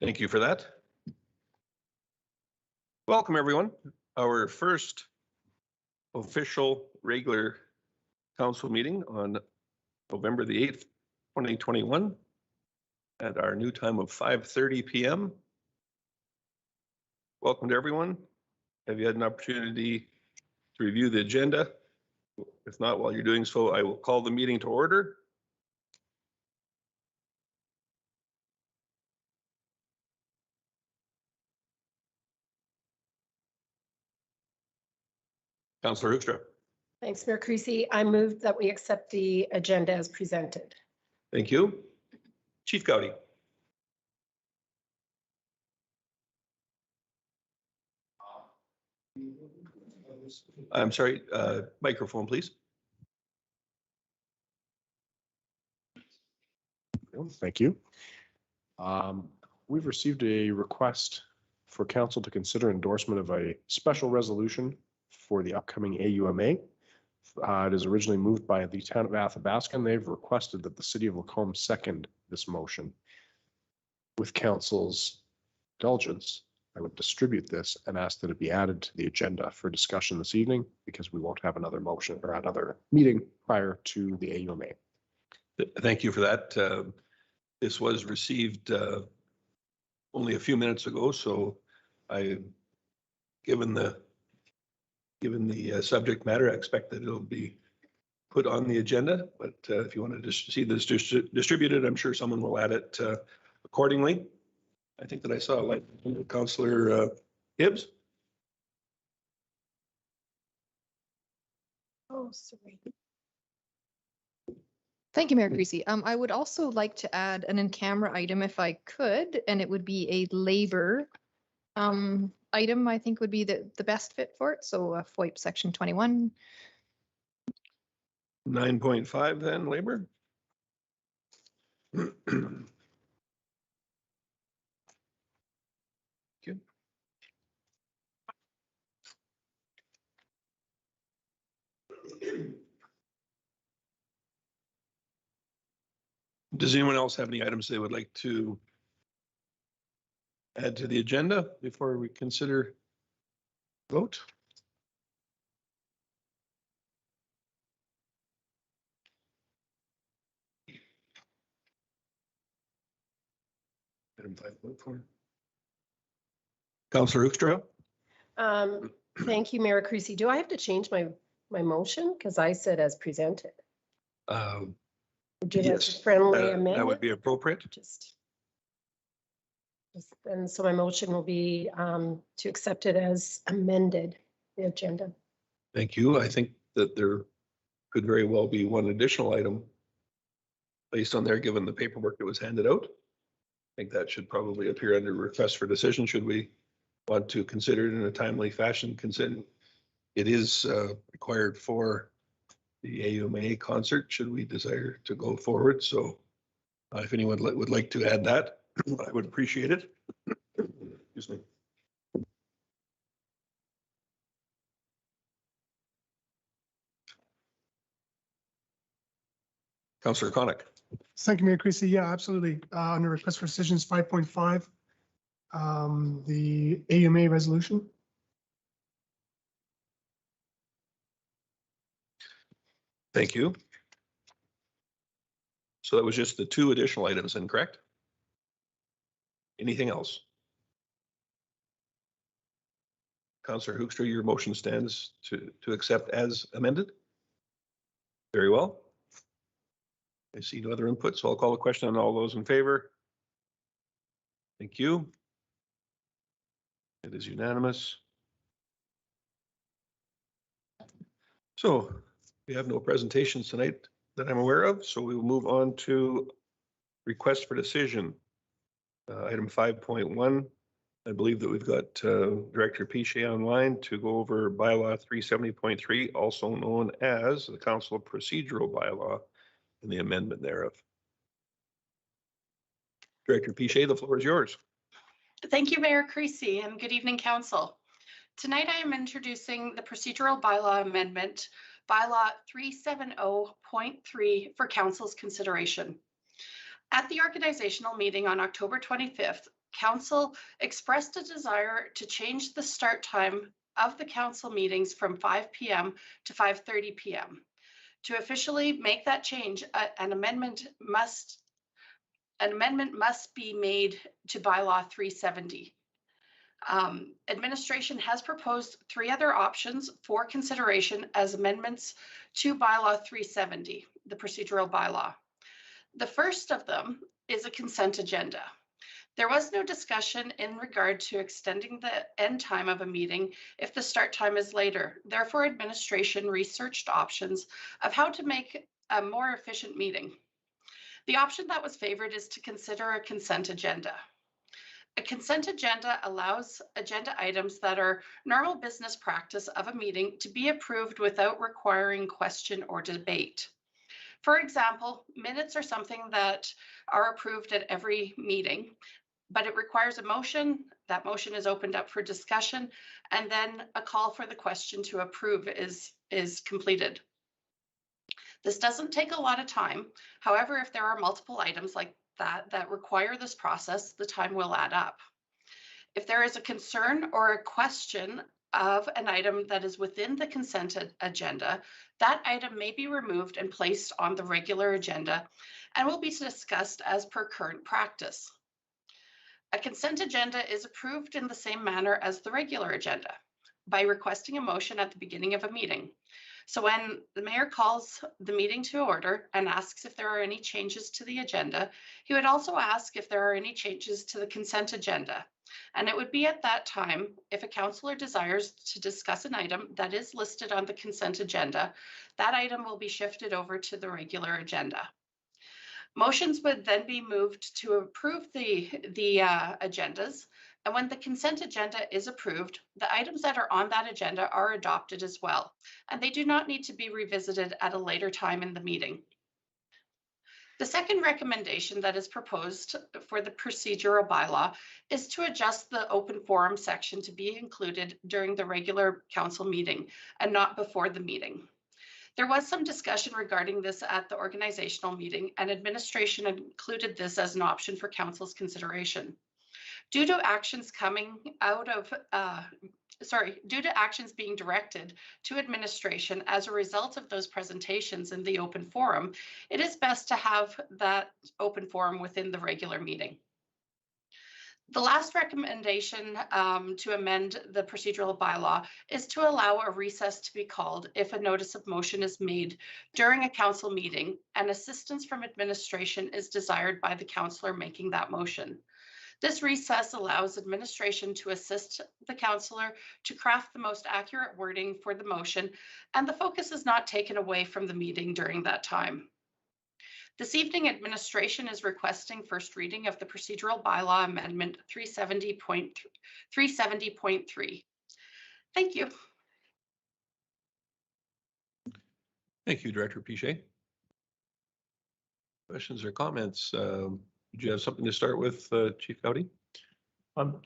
Thank you for that. Welcome, everyone. Our first official regular council meeting on November the 8th, 2021 at our new time of 5:30 p.m. Welcome to everyone. Have you had an opportunity to review the agenda? If not, while you're doing so, I will call the meeting to order. Councillor Hoekstra. Thanks, Mayor Creasy. I move that we accept the agenda as presented. Thank you. Chief Gowdy. I'm sorry, microphone, please. Thank you. We've received a request for council to consider endorsement of a special resolution for the upcoming AUMA. It is originally moved by the town of Athabasca, and they've requested that the city of Lacombe second this motion. With council's indulgence, I would distribute this and ask that it be added to the agenda for discussion this evening, because we won't have another motion or another meeting prior to the AUMA. Thank you for that. This was received only a few minutes ago, so given the subject matter, I expect that it'll be put on the agenda. But if you want to just see this distributed, I'm sure someone will add it accordingly. I think that I saw like Councillor Hibbs. Oh, sorry. Thank you, Mayor Creasy. I would also like to add an in-camera item if I could, and it would be a labor item. I think would be the best fit for it. So FOIP section 21. 9.5 then, labor. Does anyone else have any items they would like to add to the agenda before we consider vote? Item 5.4. Councillor Hoekstra. Thank you, Mayor Creasy. Do I have to change my motion? Because I said as presented. Yes, Friendly amendment. that would be appropriate. And so my motion will be to accept it as amended, the agenda. Thank you. I think that there could very well be one additional item based on there, given the paperwork that was handed out. I think that should probably appear under request for decision. Should we want to consider it in a timely fashion? Consider it is required for the AUMA concert, should we desire to go forward. So if anyone would like to add that, I would appreciate it. Excuse me. Councillor Connick. Thank you, Mayor Creasy. Yeah, absolutely. Under request for decisions 5.5, the AUMA resolution. Thank you. So that was just the two additional items, incorrect? Anything else? Councillor Hoekstra, your motion stands to accept as amended. Very well. I see no other input, so I'll call a question on all those in favor. Thank you. It is unanimous. So we have no presentations tonight that I'm aware of, so we will move on to request for decision. Item 5.1. I believe that we've got Director Piche online to go over Bylaw 370.3, also known as the Council Procedural Bylaw, and the amendment thereof. Director Piche, the floor is yours. Thank you, Mayor Creasy, and good evening, Council. Tonight I am introducing the Procedural Bylaw Amendment, Bylaw 370.3 for Council's consideration. At the organizational meeting on October 25th, Council expressed a desire to change the start time of the council meetings from 5 p.m. to 5:30 p.m. To officially make that change, an amendment must be made to Bylaw 370. Administration has proposed 3 other options for consideration as amendments to Bylaw 370, the procedural bylaw. The first of them is a consent agenda. There was no discussion in regard to extending the end time of a meeting if the start time is later. Therefore, administration researched options of how to make a more efficient meeting. The option that was favored is to consider a consent agenda. A consent agenda allows agenda items that are normal business practice of a meeting to be approved without requiring question or debate. For example, minutes are something that are approved at every meeting, but it requires a motion. That motion is opened up for discussion, and then a call for the question to approve is completed. This doesn't take a lot of time. However, if there are multiple items like that require this process, the time will add up. If there is a concern or a question of an item that is within the consent agenda, that item may be removed and placed on the regular agenda and will be discussed as per current practice. A consent agenda is approved in the same manner as the regular agenda by requesting a motion at the beginning of a meeting. So when the mayor calls the meeting to order and asks if there are any changes to the agenda, he would also ask if there are any changes to the consent agenda. And it would be at that time, if a councillor desires to discuss an item that is listed on the consent agenda, that item will be shifted over to the regular agenda. Motions would then be moved to approve the agendas. And when the consent agenda is approved, the items that are on that agenda are adopted as well, and they do not need to be revisited at a later time in the meeting. The second recommendation that is proposed for the procedural bylaw is to adjust the open forum section to be included during the regular council meeting and not before the meeting. There was some discussion regarding this at the organizational meeting, and administration included this as an option for council's consideration. Due to actions being directed to administration as a result of those presentations in the open forum, it is best to have that open forum within the regular meeting. The last recommendation to amend the procedural bylaw is to allow a recess to be called if a notice of motion is made during a council meeting and assistance from administration is desired by the councillor making that motion. This recess allows administration to assist the councillor to craft the most accurate wording for the motion, and the focus is not taken away from the meeting during that time. This evening, administration is requesting first reading of the procedural bylaw amendment 370.3. Thank you. Thank you, Director Piché. Questions or comments? Did you have something to start with, Chief Gowdy?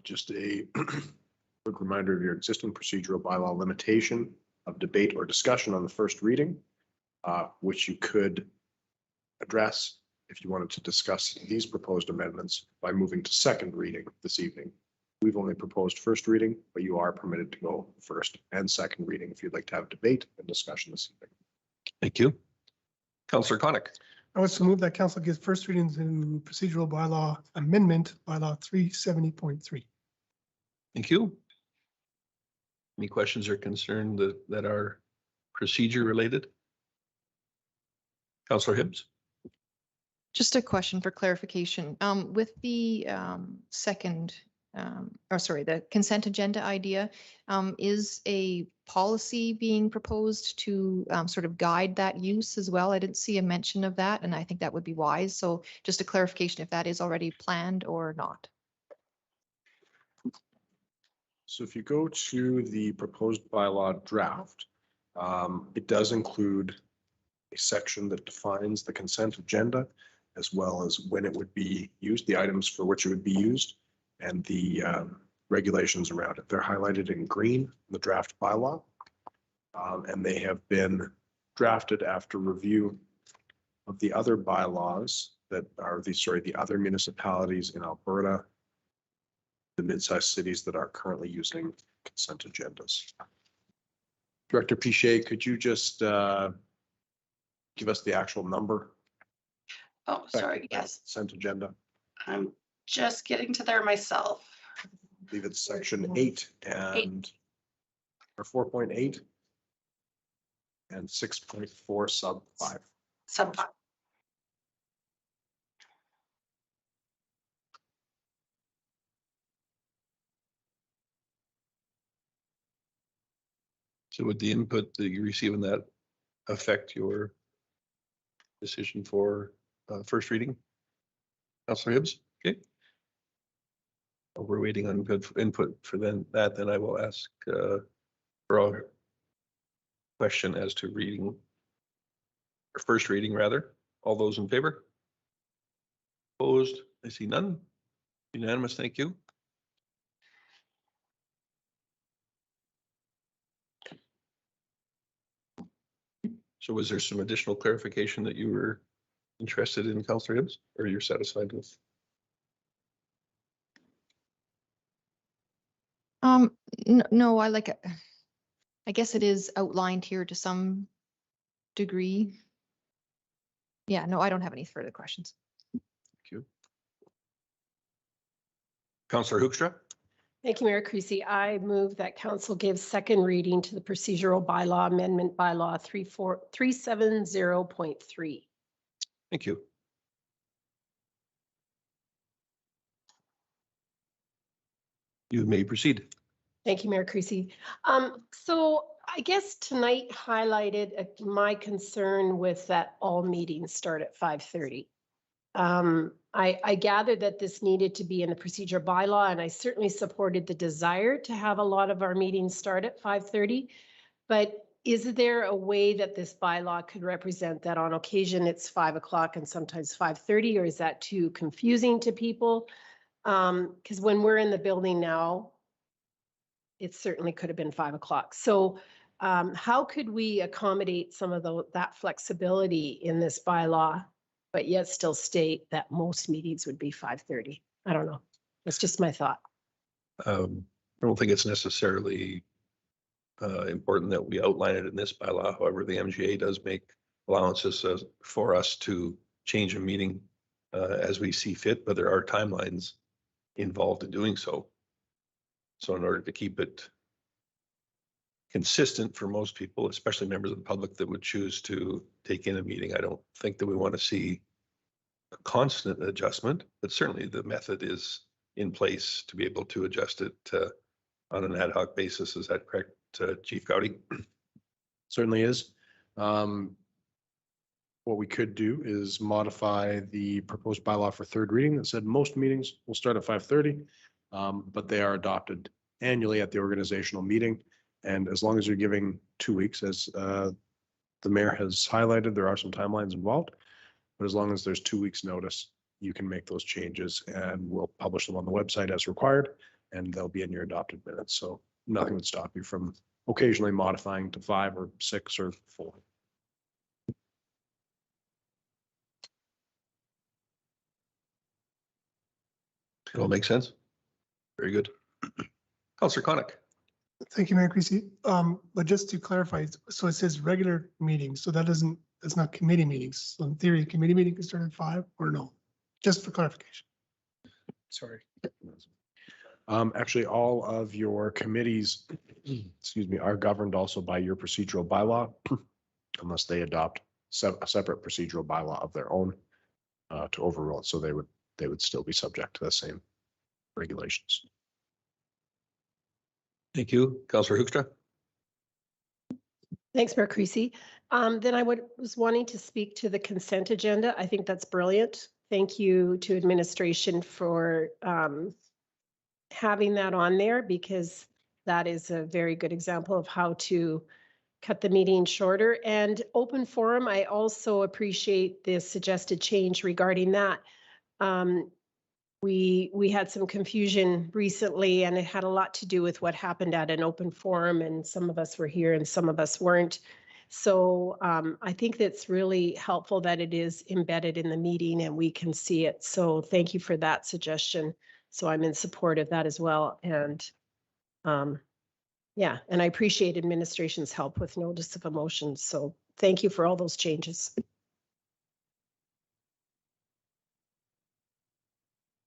Just a quick reminder of your existing procedural bylaw limitation of debate or discussion on the first reading, which you could address if you wanted to discuss these proposed amendments by moving to second reading this evening. We've only proposed first reading, but you are permitted to go first and second reading if you'd like to have debate and discussion this evening. Thank you. Councillor Connick. I was to move that council gives first readings in procedural bylaw amendment, bylaw 370.3. Thank you. Any questions or concern that are procedure related? Councillor Hibbs. Just a question for clarification. With the the consent agenda idea, is a policy being proposed to sort of guide that use as well? I didn't see a mention of that, and I think that would be wise. So just a clarification if that is already planned or not. So if you go to the proposed bylaw draft, it does include a section that defines the consent agenda, as well as when it would be used, the items for which it would be used, and the regulations around it. They're highlighted in green in the draft bylaw, and they have been drafted after review of the other bylaws that are the other municipalities in Alberta the mid-sized cities that are currently using consent agendas. Director Piché, could you just give us the actual number? Oh, sorry, affected by the yes, Consent agenda. I'm just getting to there myself. I believe it's section 8 and or 4.8 and 6.4 sub 5. Sub five. So would the input that you receive in that affect your decision for first reading? Councillor Hibbs, okay. While we're waiting on good input for then I will ask for a question as to reading, or first reading rather. All those in favor? Opposed? I see none. Unanimous, thank you. So was there some additional clarification that you were interested in, Councillor Hibbs, or you're satisfied with? No, I like it. I guess it is outlined here to some degree. Yeah, no, I don't have any further questions. Thank you. Councillor Hoekstra? Thank you, Mayor Creasy. I move that council gives second reading to the procedural bylaw amendment bylaw 370.3. Thank you. You may proceed. Thank you, Mayor Creasy. So I guess tonight highlighted my concern with that all meetings start at 5:30. I gathered that this needed to be in the procedure bylaw, and I certainly supported the desire to have a lot of our meetings start at 5:30. But is there a way that this bylaw could represent that on occasion it's 5 o'clock and sometimes 5:30, or is that too confusing to people? Because when we're in the building now, it certainly could have been 5 o'clock. So how could we accommodate some of that flexibility in this bylaw, but yet still state that most meetings would be 5:30? I don't know. That's just my thought. I don't think it's necessarily important that we outline it in this bylaw. However, the MGA does make allowances for us to change a meeting as we see fit, but there are timelines involved in doing so. So in order to keep it consistent for most people, especially members of the public that would choose to take in a meeting, I don't think that we want to see a constant adjustment, but certainly the method is in place to be able to adjust it on an ad hoc basis. Is that correct, Chief Gowdy? Certainly is. What we could do is modify the proposed bylaw for third reading that said most meetings will start at 5:30, but they are adopted annually at the organizational meeting. And as long as you're giving 2 weeks, as the mayor has highlighted, there are some timelines involved. But as long as there's 2 weeks notice, you can make those changes and we'll publish them on the website as required, and they'll be in your adopted minutes. So nothing would stop you from occasionally modifying to 5 or 6 or 4. It all makes sense. Very good. Councillor Connick. Thank you, Mayor Creasy. But just to clarify, so it says regular meetings, so that's not committee meetings. So in theory, committee meeting can start at 5 or no? Just for clarification. Sorry. Actually, all of your committees, excuse me, are governed also by your procedural bylaw, unless they adopt a separate procedural bylaw of their own to overrule it. So they would still be subject to the same regulations. Thank you. Councillor Hoekstra. Thanks, Mayor Creasy. Then I was wanting to speak to the consent agenda. I think that's brilliant. Thank you to administration for having that on there, because that is a very good example of how to cut the meeting shorter. And open forum, I also appreciate the suggested change regarding that. We had some confusion recently, and it had a lot to do with what happened at an open forum, and some of us were here and some of us weren't. So I think that's really helpful that it is embedded in the meeting and we can see it. So thank you for that suggestion. So I'm in support of that as well. And yeah, and I appreciate administration's help with notice of a motion. So thank you for all those changes.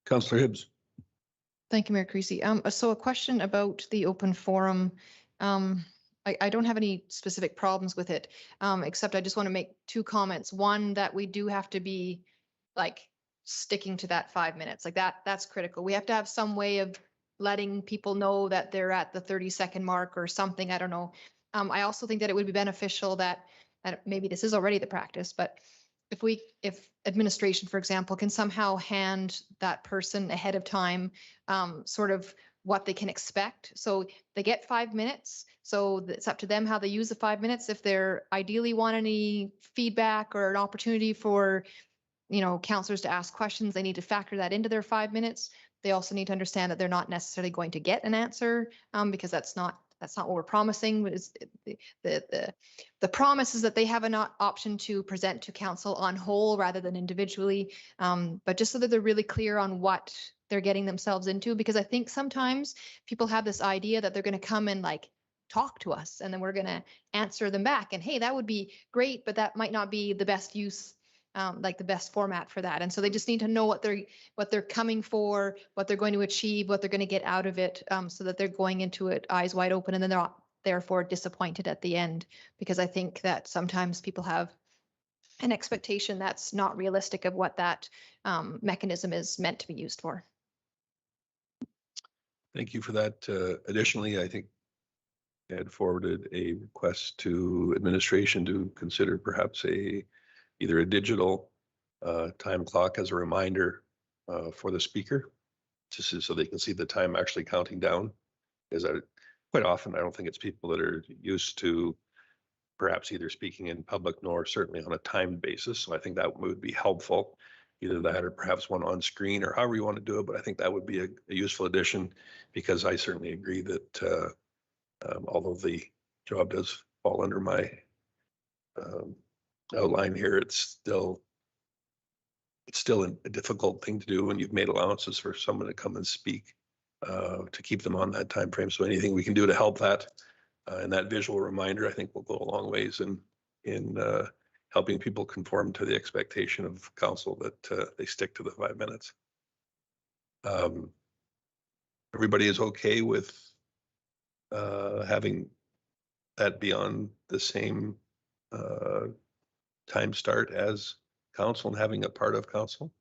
Councillor Hibbs. Thank you, Mayor Creasy. So a question about the open forum. I don't have any specific problems with it, except I just want to make two comments. One, that we do have to be like sticking to that 5 minutes. Like that's critical. We have to have some way of letting people know that they're at the 30-second mark or something. I don't know. I also think that it would be beneficial that, and maybe this is already the practice, but if administration, for example, can somehow hand that person ahead of time, sort of what they can expect. So they get 5 minutes. So it's up to them how they use the 5 minutes. If they're ideally want any feedback or an opportunity for, counselors to ask questions, they need to factor that into their 5 minutes. They also need to understand that they're not necessarily going to get an answer, because that's not what we're promising. The promise is that they have an option to present to council on whole rather than individually, but just so that they're really clear on what they're getting themselves into, because I think sometimes people have this idea that they're going to come and like talk to us and then we're going to answer them back, and hey, that would be great, but that might not be the best use, like the best format for that. And so they just need to know what they're coming for, what they're going to achieve, what they're going to get out of it, so that they're going into it eyes wide open, and then they're not therefore disappointed at the end, because I think that sometimes people have an expectation that's not realistic of what that mechanism is meant to be used for. Thank you for that. Additionally, I think I had forwarded a request to administration to consider perhaps either a digital time clock as a reminder for the speaker, just so they can see the time actually counting down. Because quite often, I don't think it's people that are used to perhaps either speaking in public nor certainly on a timed basis. So I think that would be helpful, either that or perhaps one on screen or however you want to do it. But I think that would be a useful addition, because I certainly agree that although the job does fall under my outline here, it's still a difficult thing to do when you've made allowances for someone to come and speak, to keep them on that time frame. So anything we can do to help that, and that visual reminder, I think will go a long ways in helping people conform to the expectation of council that they stick to the 5 minutes. Everybody is okay with having that be on the same time start as council and having a part of council.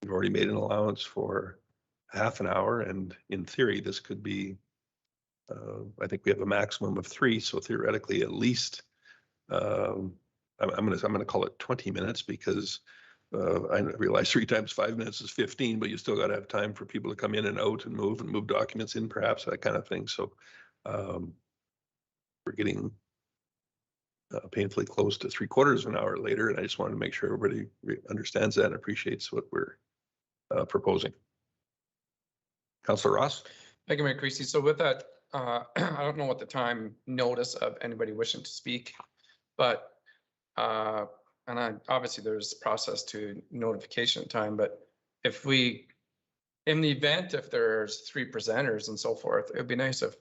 We've already made an allowance for half an hour, and in theory, this could be, I think we have a maximum of 3, so theoretically, at least, I'm gonna call it 20 minutes, because I realize 3 times 5 minutes is 15, but you still got to have time for people to come in and out and move documents in, perhaps, that kind of thing. So we're getting painfully close to 3/4 of an hour later, and I just wanted to make sure everybody understands that and appreciates what we're proposing. Councillor Ross. Thank you, Mayor Creasy. So with that, I don't know what the time notice of anybody wishing to speak, but obviously there's process to notification time, but if in the event if there's 3 presenters and so forth, it would be nice if,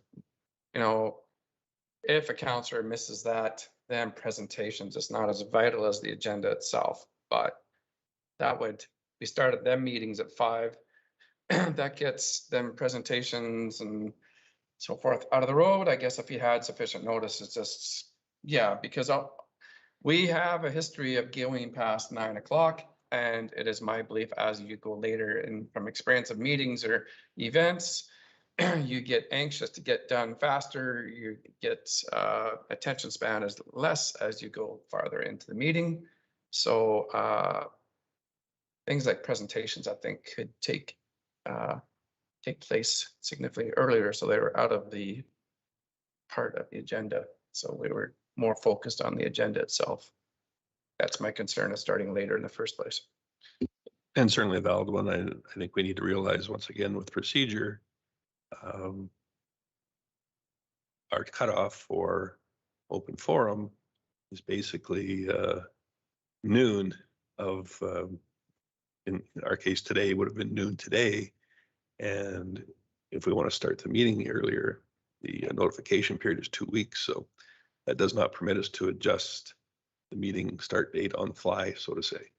if a councillor misses that, then presentations is not as vital as the agenda itself, but that would, we started them meetings at 5. That gets them presentations and so forth out of the road. I guess if you had sufficient notice, it's just, yeah, because we have a history of going past 9 o'clock, and it is my belief as you go later, and from experience of meetings or events, you get anxious to get done faster. You get attention span is less as you go farther into the meeting. So things like presentations, I think, could take place significantly earlier, so they were out of the part of the agenda. So we were more focused on the agenda itself. That's my concern of starting later in the first place. And certainly a valid one. I think we need to realize once again with procedure, our cutoff for open forum is basically noon of, in our case today would have been noon today. And if we want to start the meeting earlier, the notification period is 2 weeks. So that does not permit us to adjust the meeting start date on the fly, so to say.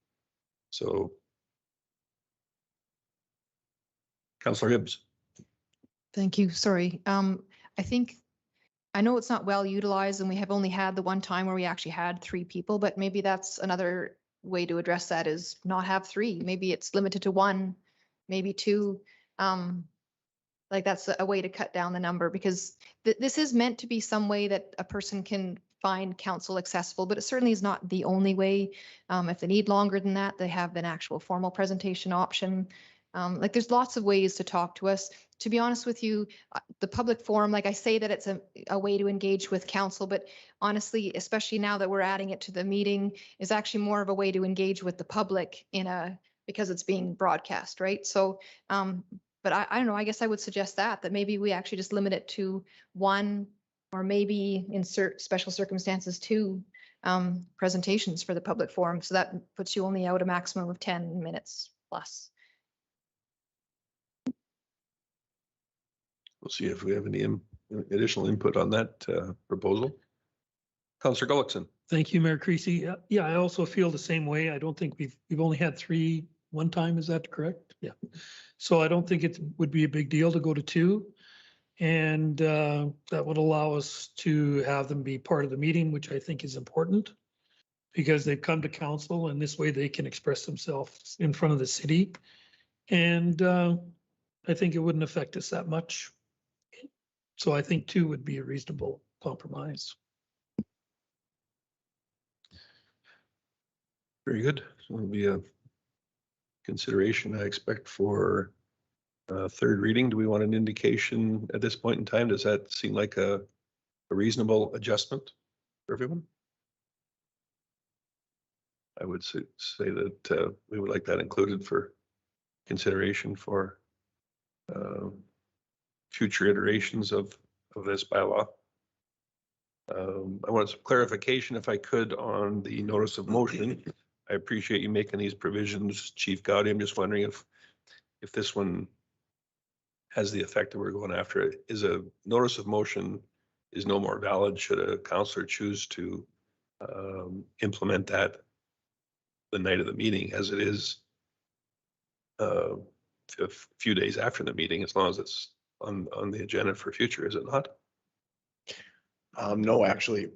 So Councillor Hibbs. Thank you. Sorry. I think, I know it's not well utilized and we have only had the one time where we actually had 3 people, but maybe that's another way to address that is not have 3. Maybe it's limited to 1, maybe 2. Like that's a way to cut down the number because this is meant to be some way that a person can find council accessible, but it certainly is not the only way. If they need longer than that, they have an actual formal presentation option. Like there's lots of ways to talk to us. To be honest with you, the public forum, like I say that it's a way to engage with council, but honestly, especially now that we're adding it to the meeting, is actually more of a way to engage with the public because it's being broadcast, right? So, but I don't know, I guess I would suggest that maybe we actually just limit it to 1 or maybe insert special circumstances 2 presentations for the public forum. So that puts you only out a maximum of 10 minutes plus. We'll see if we have any additional input on that proposal. Councillor Gullickson. Thank you, Mayor Creasy. Yeah, I also feel the same way. I don't think we've only had 3 one time. Is that correct? Yeah. So I don't think it would be a big deal to go to 2. And that would allow us to have them be part of the meeting, which I think is important because they've come to council and this way they can express themselves in front of the city. And I think it wouldn't affect us that much. So I think 2 would be a reasonable compromise. Very good. So it'll be a consideration, I expect, for third reading. Do we want an indication at this point in time? Does that seem like a reasonable adjustment for everyone? I would say that we would like that included for consideration for future iterations of this bylaw. I want some clarification, if I could, on the notice of motion. I appreciate you making these provisions, Chief Gowdy. I'm just wondering if this one has the effect that we're going after. It is a notice of motion is no more valid should a councillor choose to implement that the night of the meeting, as it is a few days after the meeting, as long as it's on the agenda for future, is it not? No, actually,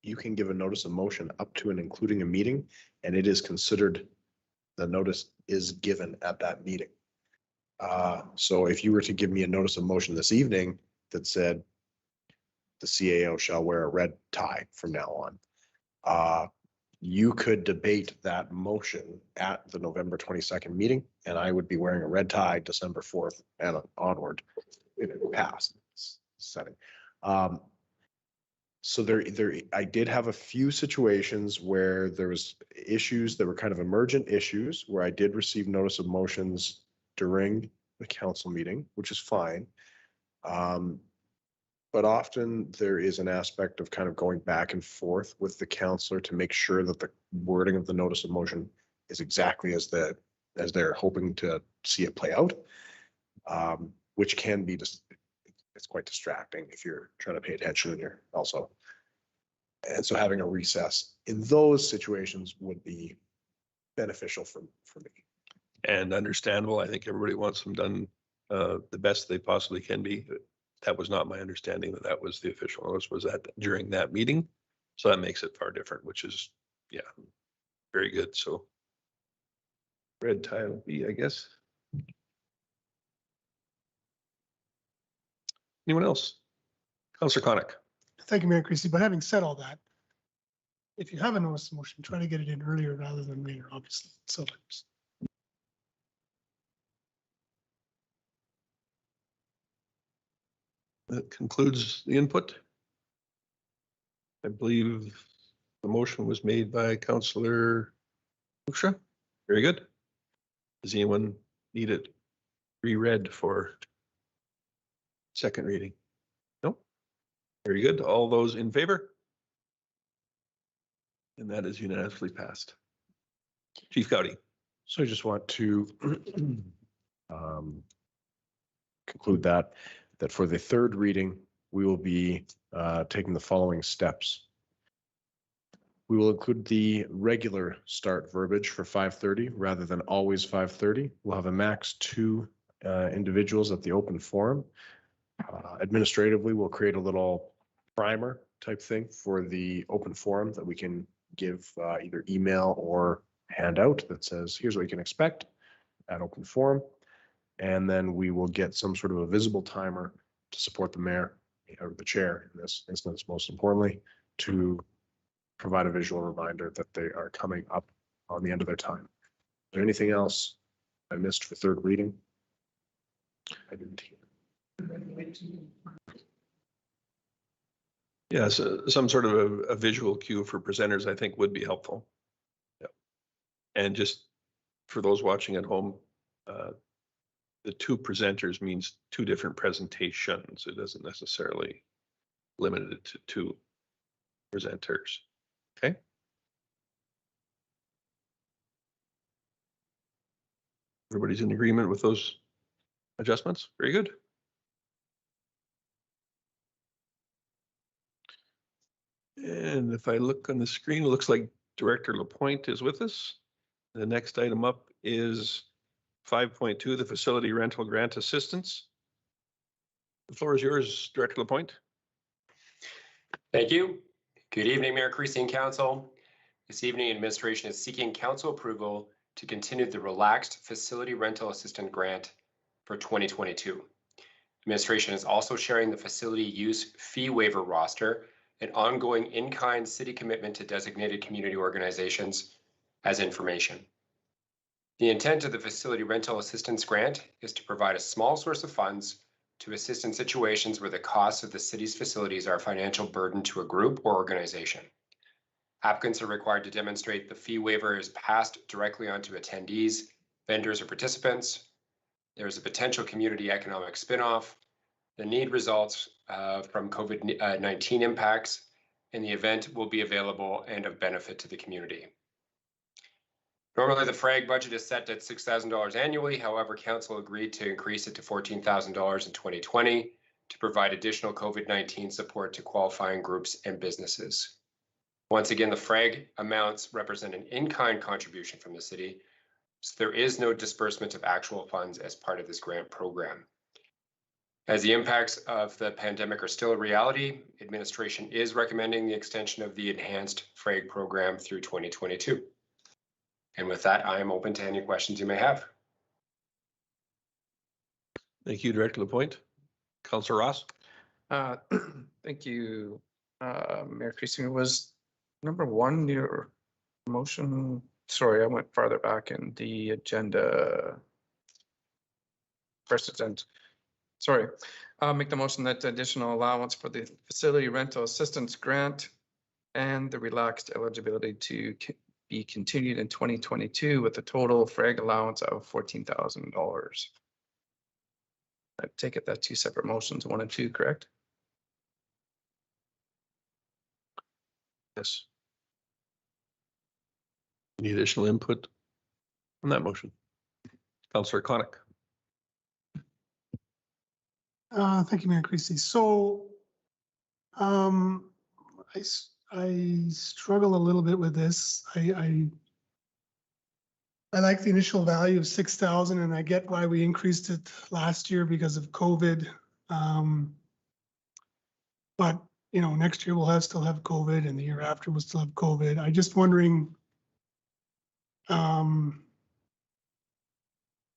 you can give a notice of motion up to and including a meeting, and it is considered the notice is given at that meeting. So if you were to give me a notice of motion this evening that said the CAO shall wear a red tie from now on, you could debate that motion at the November 22nd meeting, and I would be wearing a red tie December 4th and onward in a past setting. So I did have a few situations where there was issues that were kind of emergent issues where I did receive notice of motions during the council meeting, which is fine. But often there is an aspect of kind of going back and forth with the councillor to make sure that the wording of the notice of motion is exactly as they're hoping to see it play out, which can be just, it's quite distracting if you're trying to pay attention and you're also. And so having a recess in those situations would be beneficial for me. And understandable. I think everybody wants them done the best they possibly can be. That was not my understanding that was the official notice, was that during that meeting. So that makes it far different, which is, yeah, very good. So red tie will be, I guess. Anyone else? Councillor Connick. Thank you, Mayor Creasy. But having said all that, if you have a notice of motion, try to get it in earlier rather than later, obviously. So That concludes the input. I believe the motion was made by Councillor Luksha. Very good. Does anyone need it reread for second reading? No? Very good. All those in favor? And that is unanimously passed. Chief Gowdy. So I just want to conclude that for the third reading, we will be taking the following steps. We will include the regular start verbiage for 5:30 rather than always 5:30. We'll have a max 2 individuals at the open forum. Administratively, we'll create a little primer type thing for the open forum that we can give either email or handout that says, here's what you can expect at open forum. And then we will get some sort of a visible timer to support the mayor or the chair in this instance, most importantly, to provide a visual reminder that they are coming up on the end of their time. Is there anything else I missed for third reading? I didn't hear. Yeah, so some sort of a visual cue for presenters, I think, would be helpful. Yeah. And just for those watching at home, the 2 presenters means 2 different presentations. It doesn't necessarily limit it to 2 presenters. Okay. Everybody's in agreement with those adjustments? Very good. And if I look on the screen, it looks like Director Lapointe is with us. The next item up is 5.2, the Facility Rental Grant Assistance. The floor is yours, Director Lapointe. Thank you. Good evening, Mayor Creasy and Council. This evening, administration is seeking council approval to continue the relaxed Facility Rental Assistant Grant for 2022. Administration is also sharing the facility use fee waiver roster and ongoing in-kind city commitment to designated community organizations as information. The intent of the Facility Rental Assistance Grant is to provide a small source of funds to assist in situations where the costs of the city's facilities are a financial burden to a group or organization. Applicants are required to demonstrate the fee waiver is passed directly onto attendees, vendors, or participants. There is a potential community economic spinoff. The need results from COVID-19 impacts, and the event will be available and of benefit to the community. Normally, the FRAG budget is set at $6,000 annually. However, council agreed to increase it to $14,000 in 2020 to provide additional COVID-19 support to qualifying groups and businesses. Once again, the FRAG amounts represent an in-kind contribution from the city, so there is no disbursement of actual funds as part of this grant program. As the impacts of the pandemic are still a reality, administration is recommending the extension of the enhanced FRAG program through 2022. And with that, I am open to any questions you may have. Thank you, Director Lapointe. Councillor Ross. Thank you, Mayor Creasy. Was number 1 your motion? Sorry, I went farther back in the agenda. First agenda. Sorry, I'll make the motion that additional allowance for the Facility Rental Assistance Grant and the relaxed eligibility to be continued in 2022 with a total FRAG allowance of $14,000. I take it that 2 separate motions, 1 and 2, correct? Yes. Any additional input on that motion? Councillor Connick. Thank you, Mayor Creasy. So I struggle a little bit with this. I like the initial value of 6,000, and I get why we increased it last year because of COVID. But you know, next year we'll still have COVID, and the year after we'll still have COVID. I just wondering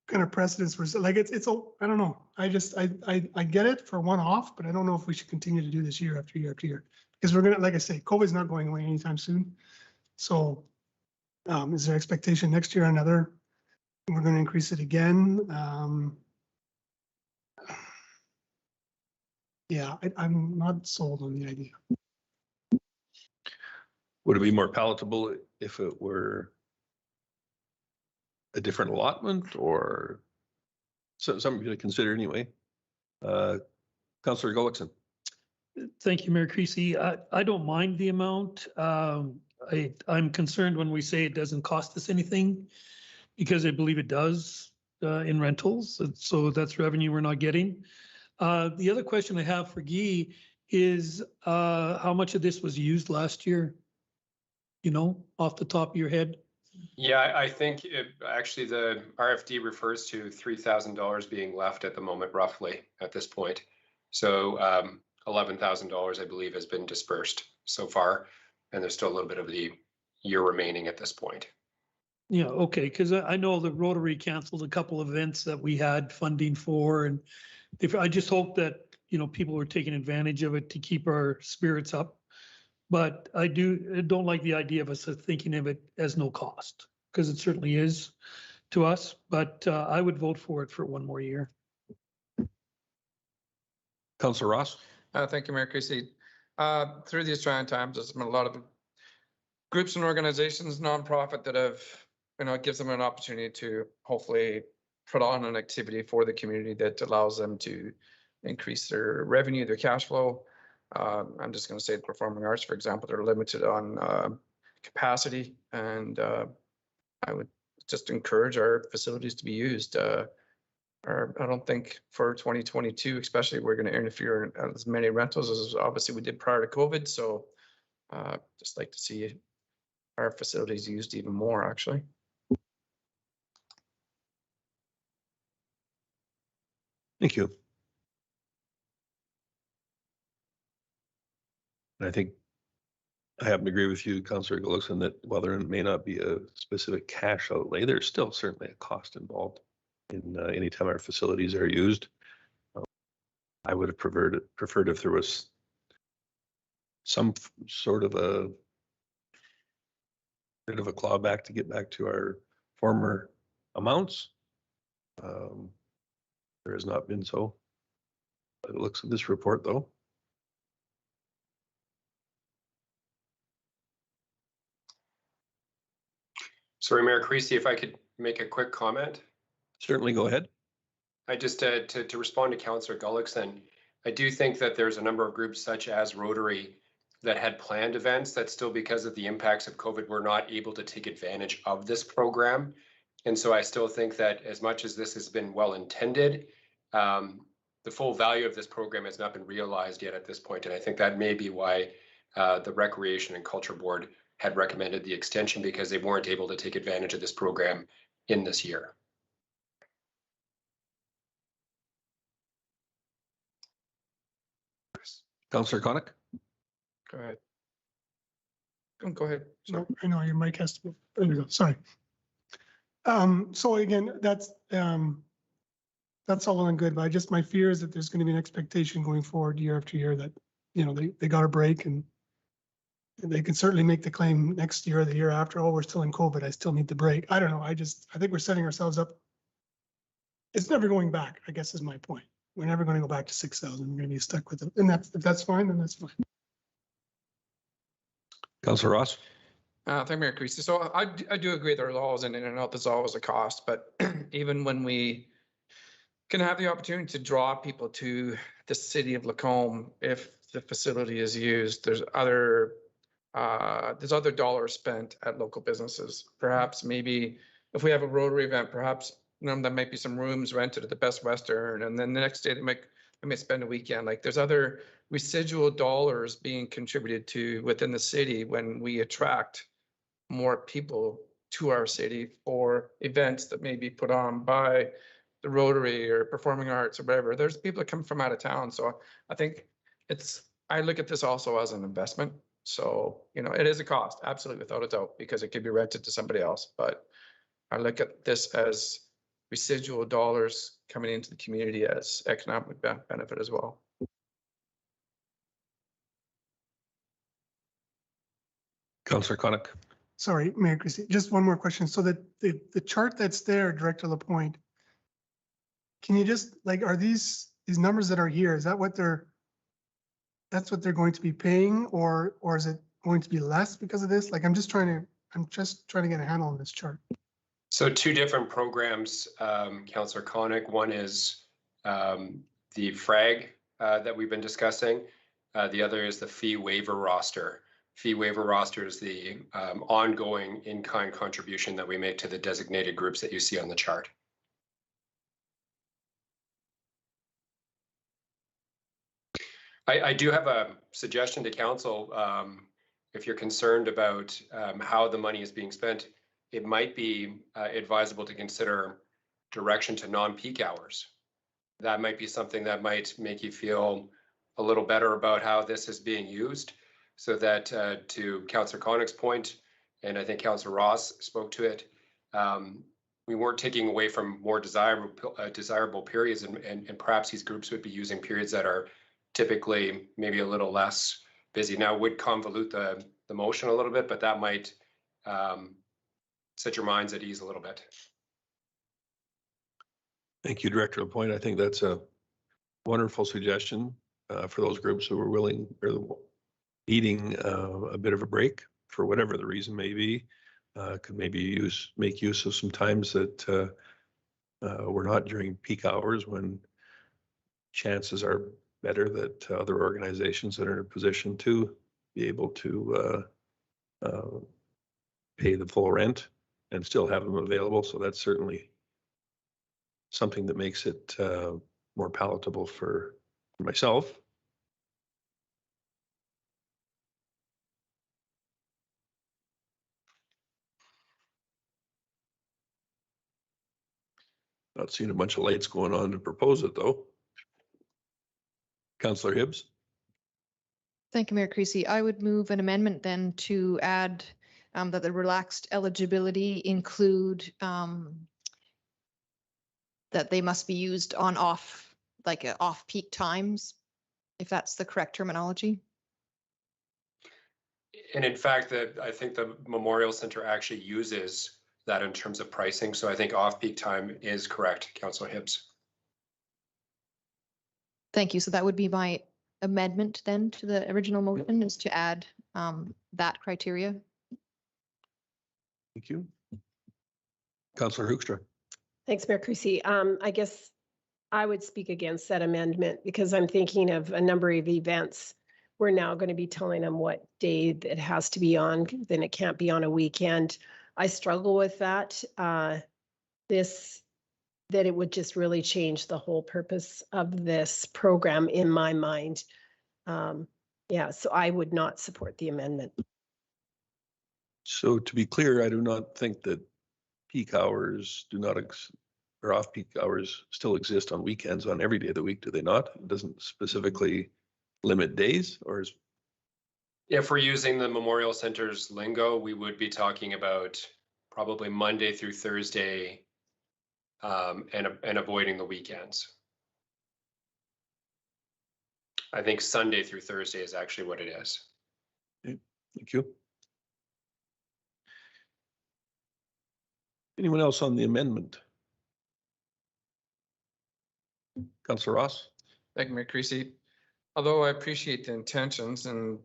kind of precedence for, like, it's I don't know. I get it for one off, but I don't know if we should continue to do this year after year after year, because we're gonna, like I say, COVID's not going away anytime soon. So is there expectation next year another, we're going to increase it again? Yeah, I'm not sold on the idea. Would it be more palatable if it were a different allotment, or something to consider anyway? Councillor Gullickson. Thank you, Mayor Creasy. I don't mind the amount. I'm concerned when we say it doesn't cost us anything, because I believe it does. in rentals. So that's revenue we're not getting. The other question I have for Guy is how much of this was used last year? You know, off the top of your head? Yeah, I think actually the RFD refers to $3,000 being left at the moment, roughly at this point. So $11,000, I believe, has been dispersed so far, and there's still a little bit of the year remaining at this point. Yeah, okay, because I know that Rotary canceled a couple of events that we had funding for, and if I just hope that, you know, people were taking advantage of it to keep our spirits up. But I don't like the idea of us thinking of it as no cost, because it certainly is to us, but I would vote for it for one more year. Councillor Ross? Thank you, Mayor Creasy. Through these trying times, there's been a lot of groups and organizations, nonprofit, that have, you know, it gives them an opportunity to hopefully put on an activity for the community that allows them to increase their revenue, their cash flow. I'm just going to say the performing arts, for example, they're limited on capacity, and I would just encourage our facilities to be used. I don't think for 2022, especially, we're going to interfere in as many rentals as obviously we did prior to COVID. So just like to see our facilities used even more, actually. Thank you. And I think I happen to agree with you, Councillor Gullikson, that while there may not be a specific cash outlay, there's still certainly a cost involved in any time our facilities are used. I would have preferred if there was some sort of a bit of a clawback to get back to our former amounts. There has not been so. It looks at this report, though. Sorry, Mayor Creasy, if I could make a quick comment. Certainly, go ahead. I just to respond to Councillor Gullikson, I do think that there's a number of groups such as Rotary that had planned events that still, because of the impacts of COVID, were not able to take advantage of this program. And so I still think that as much as this has been well intended, the full value of this program has not been realized yet at this point. And I think that may be why the Recreation and Culture Board had recommended the extension, because they weren't able to take advantage of this program in this year. Councillor Connick? Go ahead. Go ahead. No, I know your mic has to, there you go, sorry. So again, that's all well and good, but my fear is that there's going to be an expectation going forward year after year that, you know, they got a break, and they can certainly make the claim next year or the year after, oh, we're still in COVID, I still need the break. I don't know. I think we're setting ourselves up. It's never going back, I guess is my point. We're never going to go back to 6,000. We're going to be stuck with it. And if that's fine, then that's fine. Councillor Ross? Thank you, Mayor Creasy. So I do agree there's always an in and out, there's always a cost, but even when we can have the opportunity to draw people to the city of Lacombe, if the facility is used, there's other dollars spent at local businesses. Perhaps maybe if we have a Rotary event, perhaps, you know, there might be some rooms rented at the Best Western, and then the next day they may spend a weekend. Like, there's other residual dollars being contributed to within the city when we attract more people to our city for events that may be put on by the Rotary or Performing Arts or whatever. There's people that come from out of town. So I think I look at this also as an investment. So, you know, it is a cost, absolutely, without a doubt, because it could be rented to somebody else. But I look at this as residual dollars coming into the community as economic benefit as well. Councillor Connick? Sorry, Mayor Christie, just one more question. So that the chart that's there, Director Lapointe, can you just, like, are these numbers that are here, is that that's what they're going to be paying, or is it going to be less because of this? Like, I'm just trying to get a handle on this chart. So two different programs, Councillor Connick. One is the FRAG that we've been discussing. The other is the fee waiver roster. Fee waiver roster is the ongoing in-kind contribution that we make to the designated groups that you see on the chart. I do have a suggestion to council. If you're concerned about how the money is being spent, it might be advisable to consider direction to non-peak hours. That might be something that might make you feel a little better about how this is being used, so that to Councillor Connick's point, and I think Councillor Ross spoke to it, we weren't taking away from more desirable periods, and perhaps these groups would be using periods that are typically maybe a little less busy. Now, it would convolute the motion a little bit, but that might set your minds at ease a little bit. Thank you, Director Lapointe. I think that's a wonderful suggestion for those groups who are willing or needing a bit of a break for whatever the reason may be. Could maybe make use of some times that we're not during peak hours, when chances are better that other organizations that are in a position to be able to pay the full rent and still have them available. So that's certainly something that makes it more palatable for myself. Not seeing a bunch of lights going on to propose it, though. Councillor Hibbs. Thank you, Mayor Creasy. I would move an amendment then to add that the relaxed eligibility include that they must be used on off-peak times, if that's the correct terminology. And in fact, I think the Memorial Center actually uses that in terms of pricing. So I think off-peak time is correct, Councillor Hibbs. Thank you. So that would be my amendment then to the original motion, is to add that criteria. Thank you. Councillor Hoekstra. Thanks, Mayor Creasy. I guess I would speak against that amendment because I'm thinking of a number of events. We're now going to be telling them what day it has to be on, then it can't be on a weekend. I struggle with that. That it would just really change the whole purpose of this program in my mind. Yeah, so I would not support the amendment. So to be clear, I do not think that peak hours or off-peak hours still exist on weekends on every day of the week, do they not? It doesn't specifically limit days, or is... If we're using the Memorial Center's lingo, we would be talking about probably Monday through Thursday and avoiding the weekends. I think Sunday through Thursday is actually what it is. Okay, thank you. Anyone else on the amendment? Councillor Ross. Thank you, Mayor Creasy. Although I appreciate the intentions, and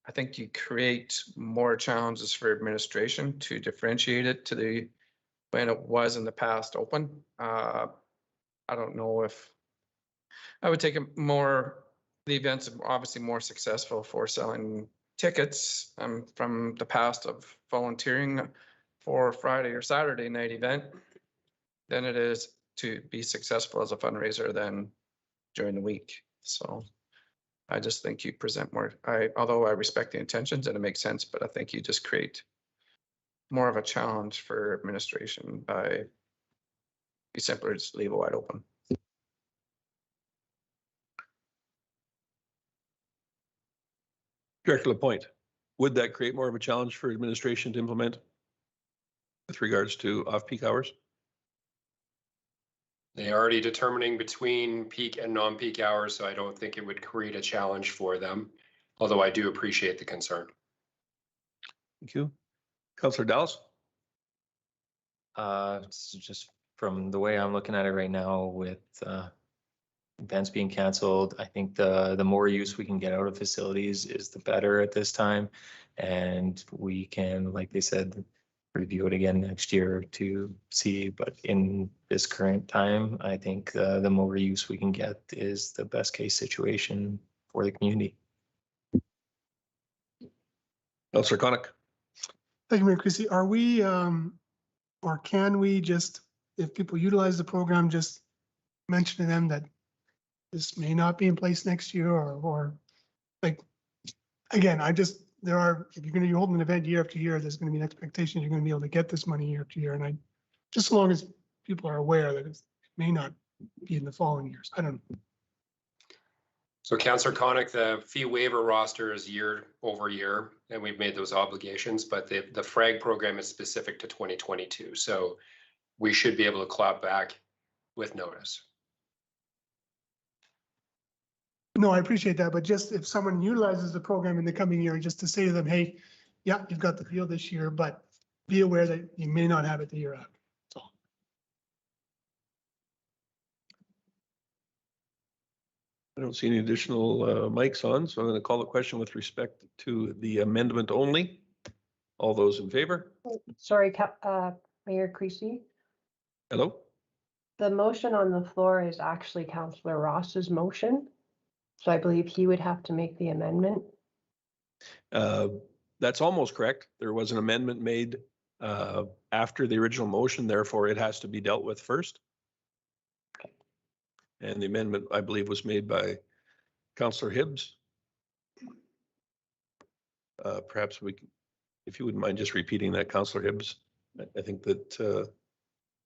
I think you create more challenges for administration to differentiate it to the when it was in the past open. I don't know if I would take it more. The events are obviously more successful for selling tickets from the past of volunteering for Friday or Saturday night event than it is to be successful as a fundraiser than during the week. So I just think you present more. Although I respect the intentions and it makes sense, but I think you just create more of a challenge for administration by you simply just leave it wide open. Director Lapointe, would that create more of a challenge for administration to implement with regards to off-peak hours? They're already determining between peak and non-peak hours, so I don't think it would create a challenge for them, although I do appreciate the concern. Thank you. Councillor Dallas. So just from the way I'm looking at it right now with events being canceled, I think the more use we can get out of facilities is the better at this time. And we can, like they said, review it again next year to see, but in this current time, I think the more use we can get is the best case situation for the community. Councillor Connick. Thank you, Mayor Creasy. Are we, or can we just, if people utilize the program, just mention to them that this may not be in place next year or like, again, if you're holding an event year after year, there's gonna be an expectation you're gonna be able to get this money year after year. And just as long as people are aware that it may not be in the following years. I don't know. So Councillor Connick, the fee waiver roster is year over year, and we've made those obligations, but the FRAG program is specific to 2022. So we should be able to clap back with notice. No, I appreciate that, but just if someone utilizes the program in the coming year, just to say to them, hey, yeah, you've got the field this year, but be aware that you may not have it the year after. That's all. I don't see any additional mics on, so I'm going to call the question with respect to the amendment only. All those in favor? Sorry, Mayor Creasy. Hello? The motion on the floor is actually Councillor Ross's motion. So I believe he would have to make the amendment. That's almost correct. There was an amendment made after the original motion, therefore it has to be dealt with first. And the amendment, I believe, was made by Councillor Hibbs. Perhaps we can, if you wouldn't mind just repeating that, Councillor Hibbs. I think that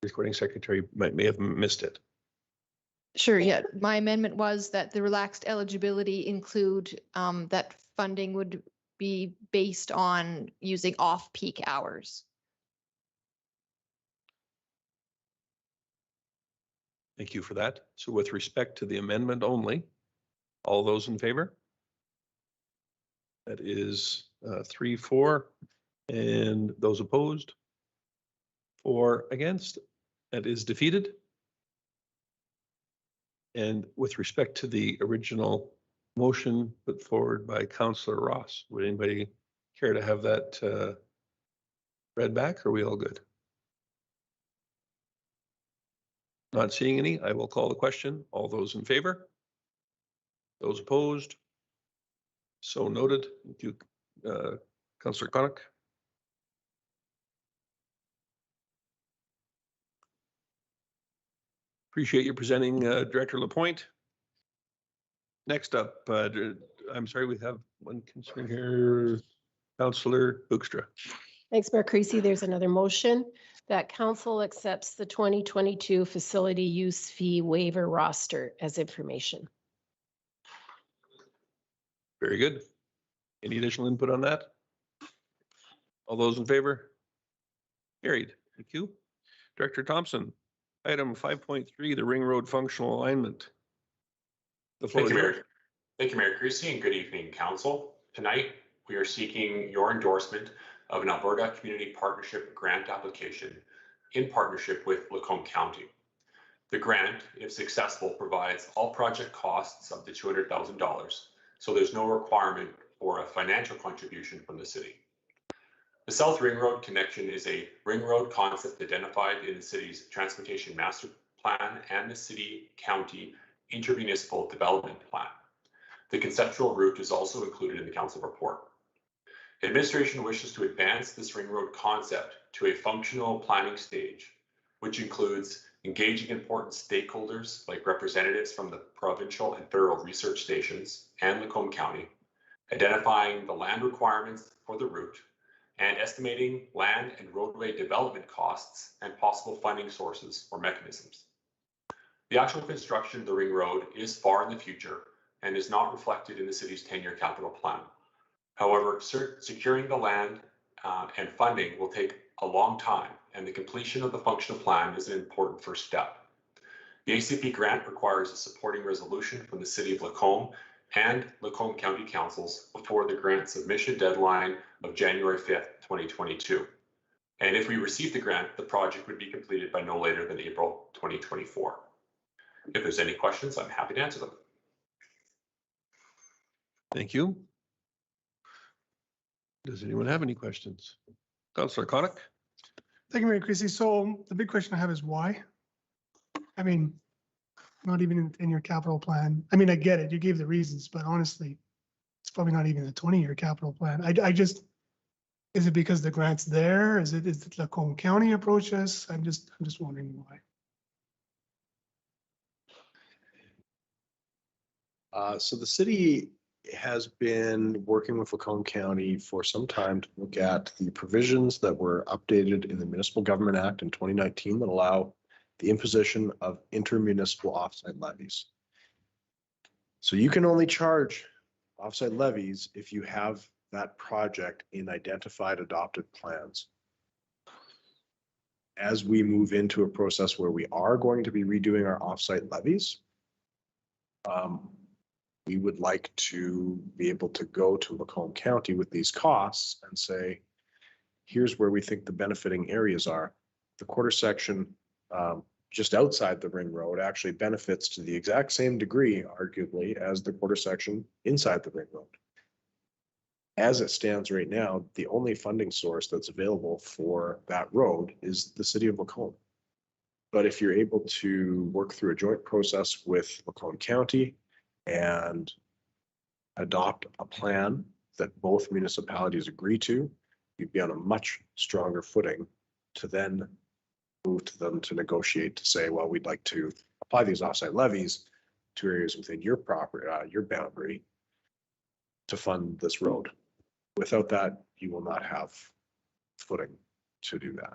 recording secretary may have missed it. Sure, yeah. My amendment was that the relaxed eligibility include that funding would be based on using off-peak hours. Thank you for that. So with respect to the amendment only, all those in favor? That is 3-4, and those opposed? 4 against. That is defeated. And with respect to the original motion put forward by Councillor Ross, would anybody care to have that read back, or are we all good? Not seeing any, I will call the question. All those in favor? Those opposed? So noted. Thank you, Councillor Connick. Appreciate you presenting, Director Lapointe. Next up, I'm sorry, we have one concern here. Councillor Hoekstra. Thanks, Mayor Creasy. There's another motion that council accepts the 2022 facility use fee waiver roster as information. Very good. Any additional input on that? All those in favor? Carried. Thank you. Director Thompson, item 5.3, the Ring Road functional alignment. The floor Thank you, is yours. Mayor. Thank you, Mayor Creasy, and good evening, Council. Tonight, we are seeking your endorsement of an Alberta Community Partnership Grant application in partnership with Lacombe County. The grant, if successful, provides all project costs up to $200,000, so there's no requirement for a financial contribution from the city. The South Ring Road connection is a ring road concept identified in the city's Transportation Master Plan and the City-County Intermunicipal Development Plan. The conceptual route is also included in the Council report. Administration wishes to advance this ring road concept to a functional planning stage, which includes engaging important stakeholders like representatives from the provincial and federal research stations and Lacombe County, identifying the land requirements for the route, and estimating land and roadway development costs and possible funding sources or mechanisms. The actual construction of the ring road is far in the future and is not reflected in the city's 10-year capital plan. However, securing the land and funding will take a long time, and the completion of the functional plan is an important first step. The Acp Grant requires a supporting resolution from the City of Lacombe and Lacombe County Councils before the grant submission deadline of January 5th, 2022. And if we receive the grant, the project would be completed by no later than April 2024. If there's any questions, I'm happy to answer them. Thank you. Does anyone have any questions? Councillor Connick? Thank you, Mayor Creasy. So the big question I have is why? I mean, not even in your capital plan. I mean, I get it. You gave the reasons, but honestly, it's probably not even a 20-year capital plan. I just, is it because the grant's there? Is it Lacombe County approach us? I'm just wondering why. So the city has been working with Lacombe County for some time to look at the provisions that were updated in the Municipal Government Act in 2019 that allow the imposition of intermunicipal offsite levies. So you can only charge offsite levies if you have that project in identified adopted plans. As we move into a process where we are going to be redoing our offsite levies, we would like to be able to go to Lacombe County with these costs and say, here's where we think the benefiting areas are. The quarter section just outside the ring road actually benefits to the exact same degree, arguably, as the quarter section inside the ring road. As it stands right now, the only funding source that's available for that road is the city of Lacombe. But if you're able to work through a joint process with Lacombe County and adopt a plan that both municipalities agree to, you'd be on a much stronger footing to then move to them to negotiate to say, well, we'd like to apply these offsite levies to areas within your property, your boundary to fund this road. Without that, you will not have footing to do that.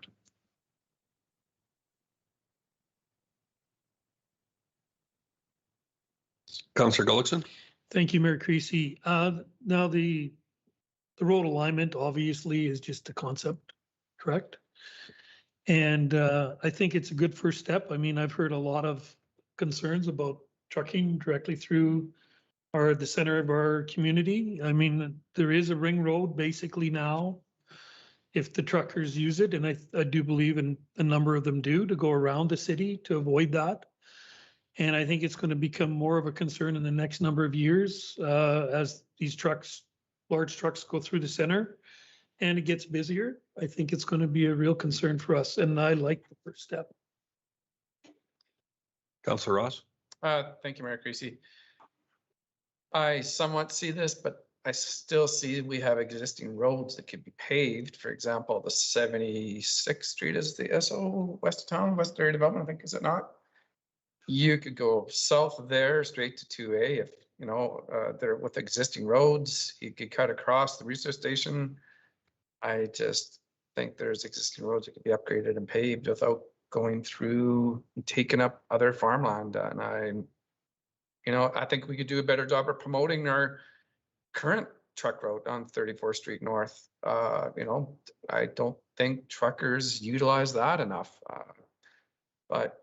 Councillor Gullickson? Thank you, Mayor Creasy. Now the road alignment obviously is just a concept, correct? And I think it's a good first step. I mean, I've heard a lot of concerns about trucking directly through the center of our community. I mean, there is a ring road basically now, if the truckers use it, and I do believe in a number of them do, to go around the city to avoid that. And I think it's going to become more of a concern in the next number of years as these trucks, large trucks, go through the center and it gets busier. I think it's going to be a real concern for us, and I like the first step. Councillor Ross? Thank you, Mayor Creasy. I somewhat see this, but I still see we have existing roads that could be paved. For example, the 76th Street is the SO West of Town, West Area Development, I think, is it not? You could go south of there straight to 2A if, you know, there with existing roads, you could cut across the research station. I just think there's existing roads that could be upgraded and paved without going through and taking up other farmland. And I think we could do a better job of promoting our current truck route on 34th Street North. I don't think truckers utilize that enough. But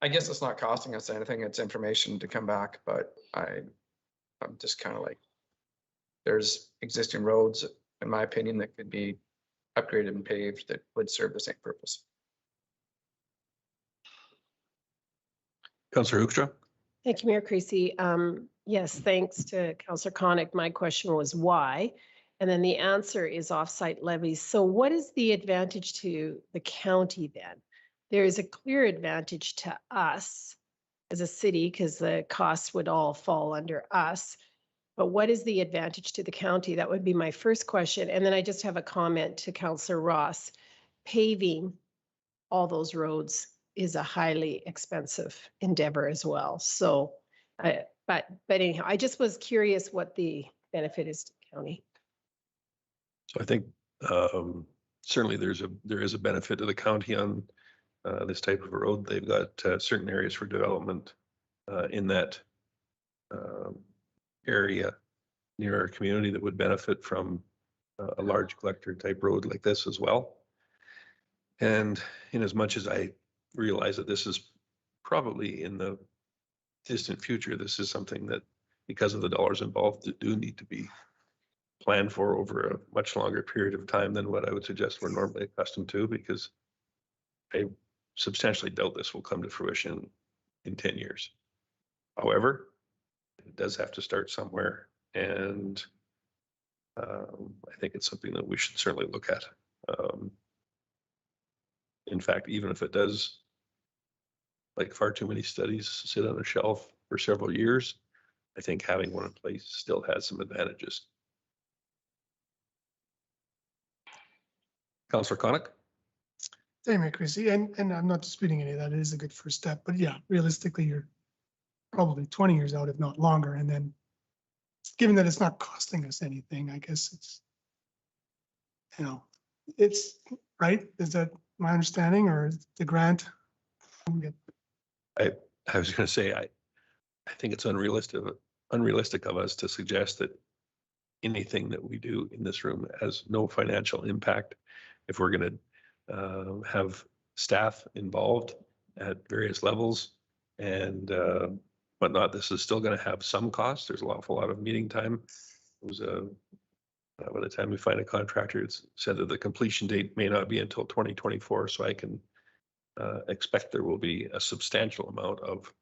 I guess it's not costing us anything. It's information to come back, but I'm just kind of like, there's existing roads, in my opinion, that could be upgraded and paved that would serve the same purpose. Councillor Hoekstra? Thank you, Mayor Creasy. Yes, thanks to Councillor Connick. My question was why? And then the answer is offsite levies. So what is the advantage to the county then? There is a clear advantage to us as a city because the costs would all fall under us. But what is the advantage to the county? That would be my first question. And then I just have a comment to Councillor Ross. Paving all those roads is a highly expensive endeavor as well. So, but anyhow, I just was curious what the benefit is to the county. So I think certainly there is a benefit to the county on this type of a road. They've got certain areas for development in that area near our community that would benefit from a large collector type road like this as well. And in as much as I realize that this is probably in the distant future, this is something that, because of the dollars involved, that do need to be planned for over a much longer period of time than what I would suggest we're normally accustomed to, because I substantially doubt this will come to fruition in 10 years. However, it does have to start somewhere, and I think it's something that we should certainly look at. In fact, even if it does, like far too many studies sit on a shelf for several years, I think having one in place still has some advantages. Councillor Connick? Thank you, Mayor Creasy. And I'm not disputing any of that. It is a good first step. But yeah, realistically, you're probably 20 years out, if not longer. And then given that it's not costing us anything, I guess it's, it's right. Is that my understanding, or is the grant? I was going to say, I think it's unrealistic of us to suggest that anything that we do in this room has no financial impact. If we're going to have staff involved at various levels and whatnot, this is still going to have some cost. There's an awful lot of meeting time. It was by the time we find a contractor, it's said that the completion date may not be until 2024. So I can expect there will be a substantial amount of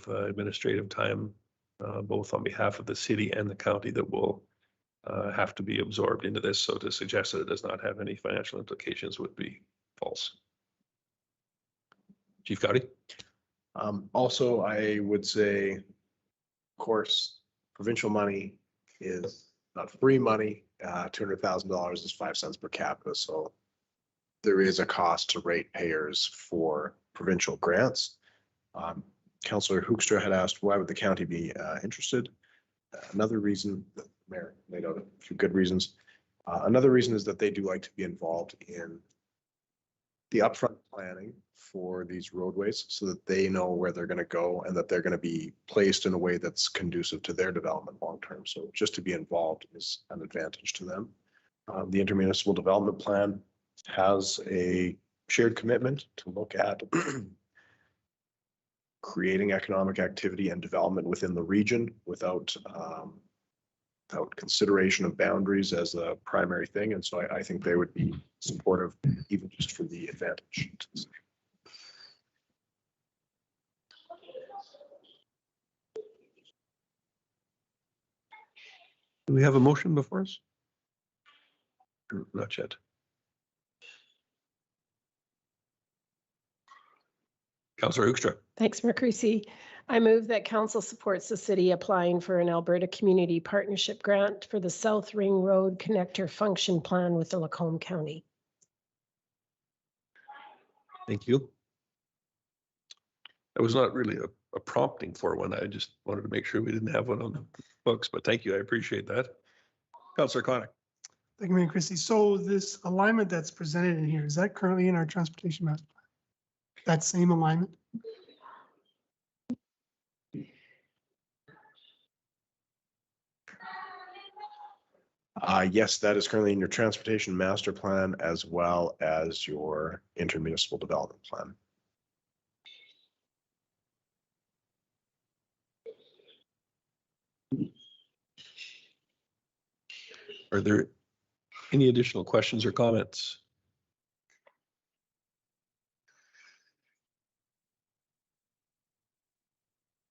administrative time, both on behalf of the city and the county, that will have to be absorbed into this. So to suggest that it does not have any financial implications would be false. Chief Gotti? Also, I would say, of course, provincial money is not free money. $200,000 is 5 cents per capita. So there is a cost to ratepayers for provincial grants. Councillor Hoekstra had asked, why would the county be interested? Another reason, the mayor laid out a few good reasons. Another reason is that they do like to be involved in the upfront planning for these roadways so that they know where they're going to go and that they're going to be placed in a way that's conducive to their development long term. So just to be involved is an advantage to them. The intermunicipal development plan has a shared commitment to look at creating economic activity and development within the region without consideration of boundaries as a primary thing. And so I think they would be supportive, even just for the advantage. Do we have a motion before us? Not yet. Councillor Hoekstra. Thanks, Mayor Creasy. I move that council supports the city applying for an Alberta Community Partnership Grant for the South Ring Road Connector Function Plan with the Lacombe County. Thank you. That was not really a prompting for one. I just wanted to make sure we didn't have one on the books, but thank you. I appreciate that. Councillor Connick. Thank you, Mayor Christie. So this alignment that's presented in here, is that currently in our transportation master plan? That same alignment? Yes, that is currently in your transportation master plan as well as your intermunicipal development plan. Are there any additional questions or comments?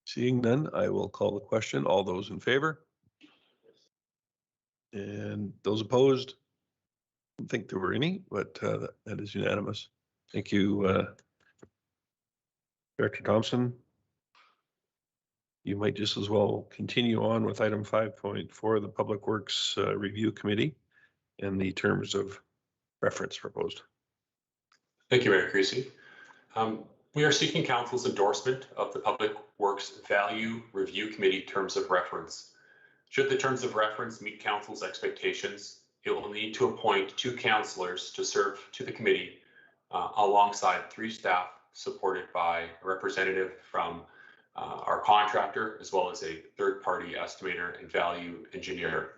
Seeing none, I will call the question. All those in favor? And those opposed? I don't think there were any, but that is unanimous. Thank you, Director Thompson. You might just as well continue on with item 5.4, the Public Works Review Committee and the terms of reference proposed. Thank you, Mayor Creasy. We are seeking council's endorsement of the Public Works Value Review Committee terms of reference. Should the terms of reference meet council's expectations, it will need to appoint 2 councillors to serve to the committee alongside 3 staff supported by a representative from our contractor, as well as a third-party estimator and value engineer.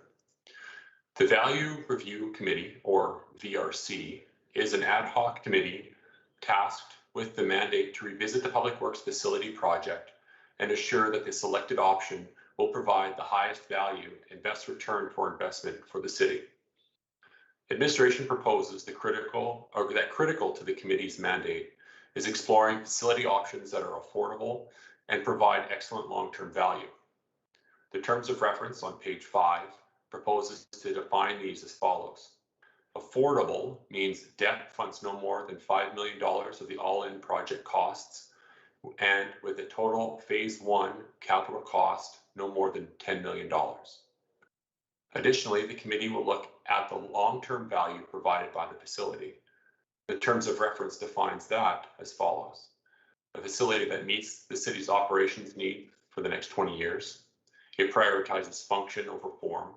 The Value Review Committee, or VRC, is an ad hoc committee tasked with the mandate to revisit the Public Works facility project and assure that the selected option will provide the highest value and best return for investment for the city. Administration proposes that critical to the committee's mandate is exploring facility options that are affordable and provide excellent long-term value. The terms of reference on page 5 proposes to define these as follows. Affordable means debt funds no more than $5 million of the all-in project costs, and with a total phase 1 capital cost no more than $10 million. Additionally, the committee will look at the long-term value provided by the facility. The terms of reference defines that as follows. a facility that meets the city's operations need for the next 20 years. It prioritizes function over form.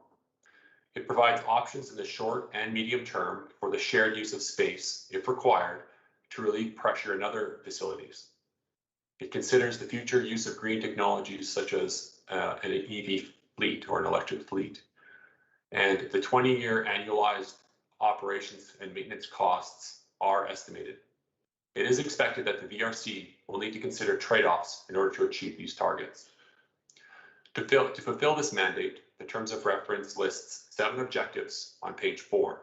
It provides options in the short and medium term for the shared use of space, if required, to relieve pressure in other facilities. It considers the future use of green technologies such as an EV fleet or an electric fleet. And the 20-year annualized operations and maintenance costs are estimated. It is expected that the VRC will need to consider trade-offs in order to achieve these targets. To fulfill this mandate, the terms of reference lists 7 objectives on page 4.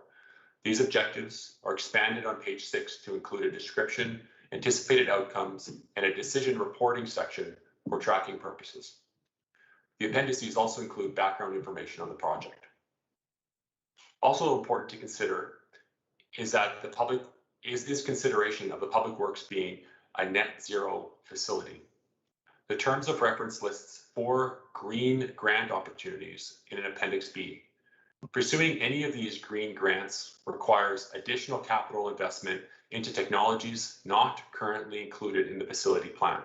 These objectives are expanded on page 6 to include a description, anticipated outcomes, and a decision reporting section for tracking purposes. The appendices also include background information on the project. Also important to consider is that this consideration of the public works being a net zero facility. The terms of reference lists 4 green grant opportunities in an Appendix B. Pursuing any of these green grants requires additional capital investment into technologies not currently included in the facility plan.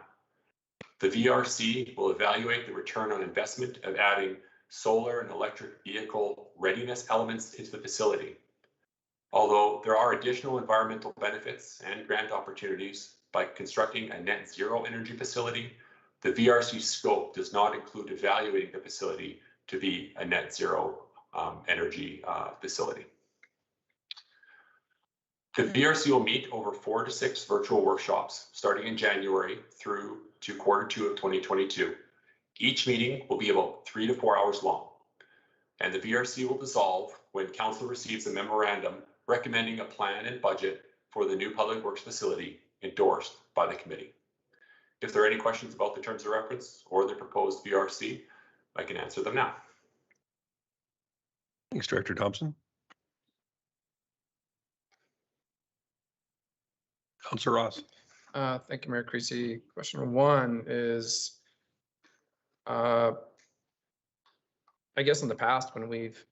The VRC will evaluate the return on investment of adding solar and electric vehicle readiness elements into the facility. Although there are additional environmental benefits and grant opportunities by constructing a net zero energy facility, the VRC scope does not include evaluating the facility to be a net zero energy facility. The VRC will meet over 4 to 6 virtual workshops starting in January through to Q2 of 2022. Each meeting will be about 3 to 4 hours long, and the VRC will dissolve when Council receives a memorandum recommending a plan and budget for the new public works facility endorsed by the committee. If there are any questions about the terms of reference or the proposed VRC, I can answer them now. Thanks, Director Thompson. Councillor Ross. Thank you, Mayor Creasy. Question 1 is, I guess in the past when we've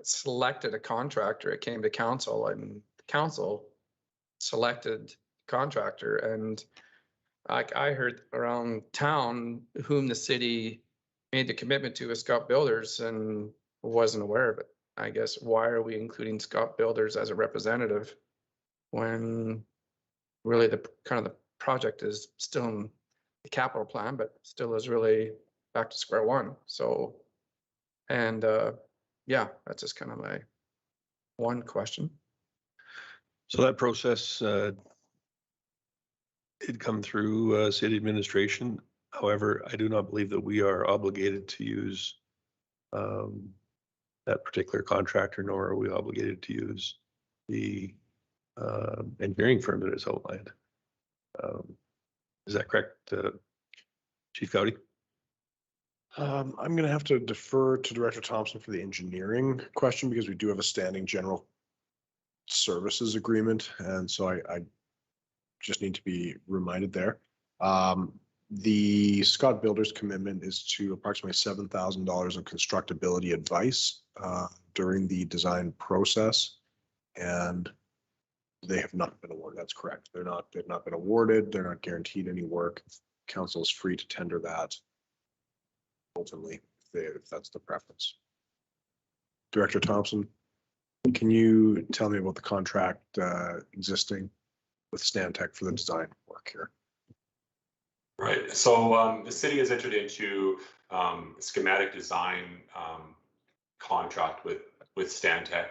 selected a contractor, it came to council and council selected contractor, and like I heard around town whom the city made the commitment to was Scott Builders and wasn't aware of it. I guess why are we including Scott Builders as a representative when really the kind of the project is still in the capital plan, but still is really back to square one. So, and yeah, that's just kind of my one question. So that process did come through city administration. However, I do not believe that we are obligated to use that particular contractor, nor are we obligated to use the engineering firm that is outlined. Is that correct, Chief Gowdy? I'm going to have to defer to Director Thompson for the engineering question because we do have a standing general services agreement, and so I just need to be reminded there. The Scott Builders commitment is to approximately $7,000 of constructability advice during the design process, and they have not been awarded. That's correct. They've not been awarded. They're not guaranteed any work. Council is free to tender that ultimately if that's the preference. Director Thompson, can you tell me about the contract existing with Stantec for the design work here? Right. So the city has entered into schematic design contract with Stantec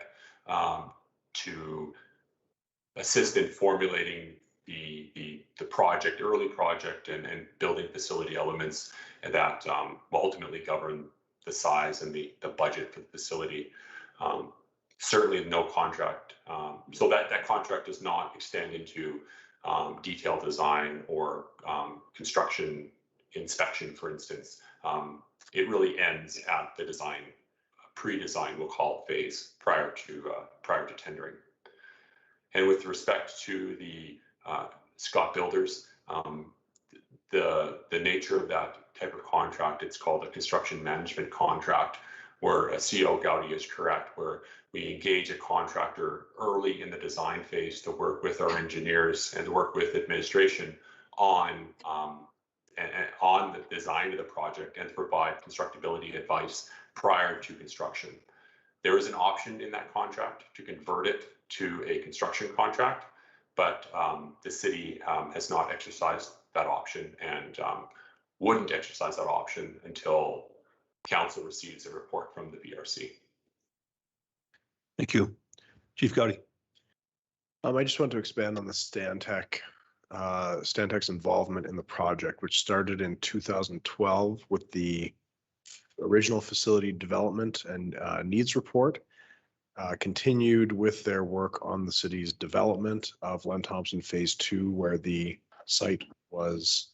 to assist in formulating the project, early project, and building facility elements that will ultimately govern the size and the budget for the facility. Certainly no contract. So that contract does not extend into detailed design or construction inspection, for instance. It really ends at the design, pre-design, we'll call it, phase prior to tendering. And with respect to the Scott Builders, the nature of that type of contract, it's called a construction management contract, where a CO Gowdy is correct, where we engage a contractor early in the design phase to work with our engineers and to work with administration on on the design of the project and to provide constructability advice prior to construction. There is an option in that contract to convert it to a construction contract, but the city has not exercised that option and wouldn't exercise that option until council receives a report from the BRC. Thank you. Chief Gowdy. I just want to expand on the Stantec's involvement in the project, which started in 2012 with the original facility development and needs report, continued with their work on the city's development of Len Thompson Phase 2, where the site was